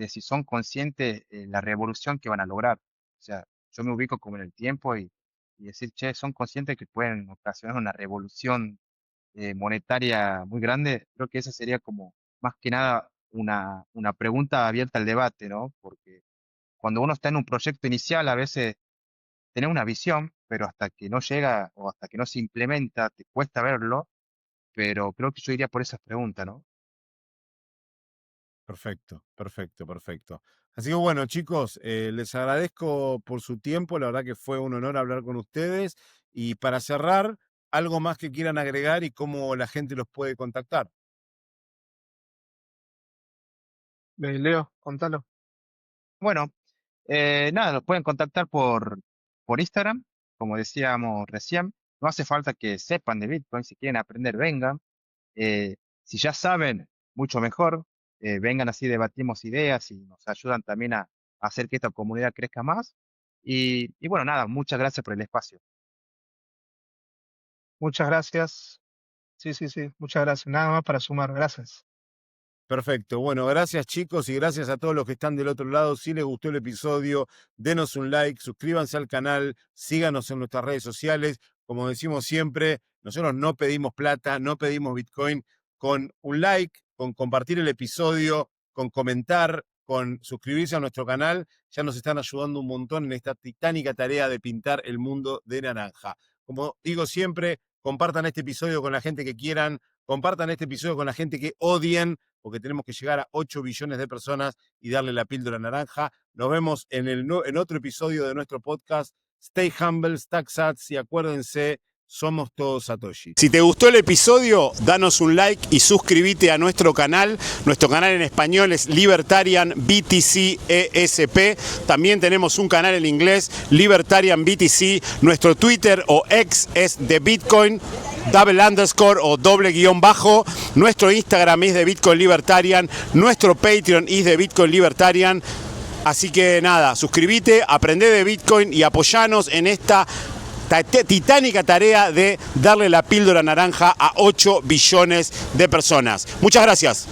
C: si son conscientes la revolución que van a lograr. O sea, yo me ubico como en el tiempo y decir, che, son conscientes que pueden ocasionar una revolución monetaria muy grande. Creo que esa sería como más que nada una pregunta abierta al debate, ¿no? Porque cuando uno está en un proyecto inicial, a veces tener una visión, pero hasta que no llega o hasta que no se implementa, te cuesta verlo, pero creo que yo iría por esas preguntas, ¿no?
B: Perfecto, perfecto, perfecto. Así que bueno, chicos, les agradezco por su tiempo. La verdad que fue un honor hablar con ustedes. Y para cerrar, algo más que quieran agregar y cómo la gente los puede contactar.
A: Leo, contalo.
C: Bueno, nada, nos pueden contactar por Instagram, como decíamos recién. No hace falta que sepan de Bitcoin, si quieren aprender, vengan. Eh, si ya saben, mucho mejor. Vengan así, debatimos ideas y nos ayudan también a hacer que esta comunidad crezca más. Y bueno, nada, muchas gracias por el espacio.
A: Muchas gracias. Sí, sí, sí, muchas gracias. Nada más para sumar, gracias.
B: Perfecto. Bueno, gracias chicos y gracias a todos los que están del otro lado. Si les gustó el episodio, denos un like, suscríbanse al canal, síganos en nuestras redes sociales. Como decimos siempre, nosotros no pedimos plata, no pedimos Bitcoin. Con un like, con compartir el episodio, con comentar, con suscribirse a nuestro canal, ya nos están ayudando un montón en esta titánica tarea de pintar el mundo de naranja. Como digo siempre, compartan este episodio con la gente que quieran, compartan este episodio con la gente que odien, porque tenemos que llegar a 8 billones de personas y darle la píldora naranja. Nos vemos en otro episodio de nuestro podcast. Stay humble, stack sats y acuérdense, somos todos Satoshi. Si te gustó el episodio, danos un like y suscríbete a nuestro canal. Nuestro canal en español es Libertarian BTC ESP. También tenemos un canal en inglés, Libertarian BTC. Nuestro Twitter o X es de Bitcoin, __ o __. Nuestro Instagram es de Bitcoin Libertarian. Nuestro Patreon es de Bitcoin Libertarian. Así que nada, suscríbete, aprende de Bitcoin y apoyanos en esta titánica tarea de darle la píldora naranja a 8 billones de personas. Muchas gracias.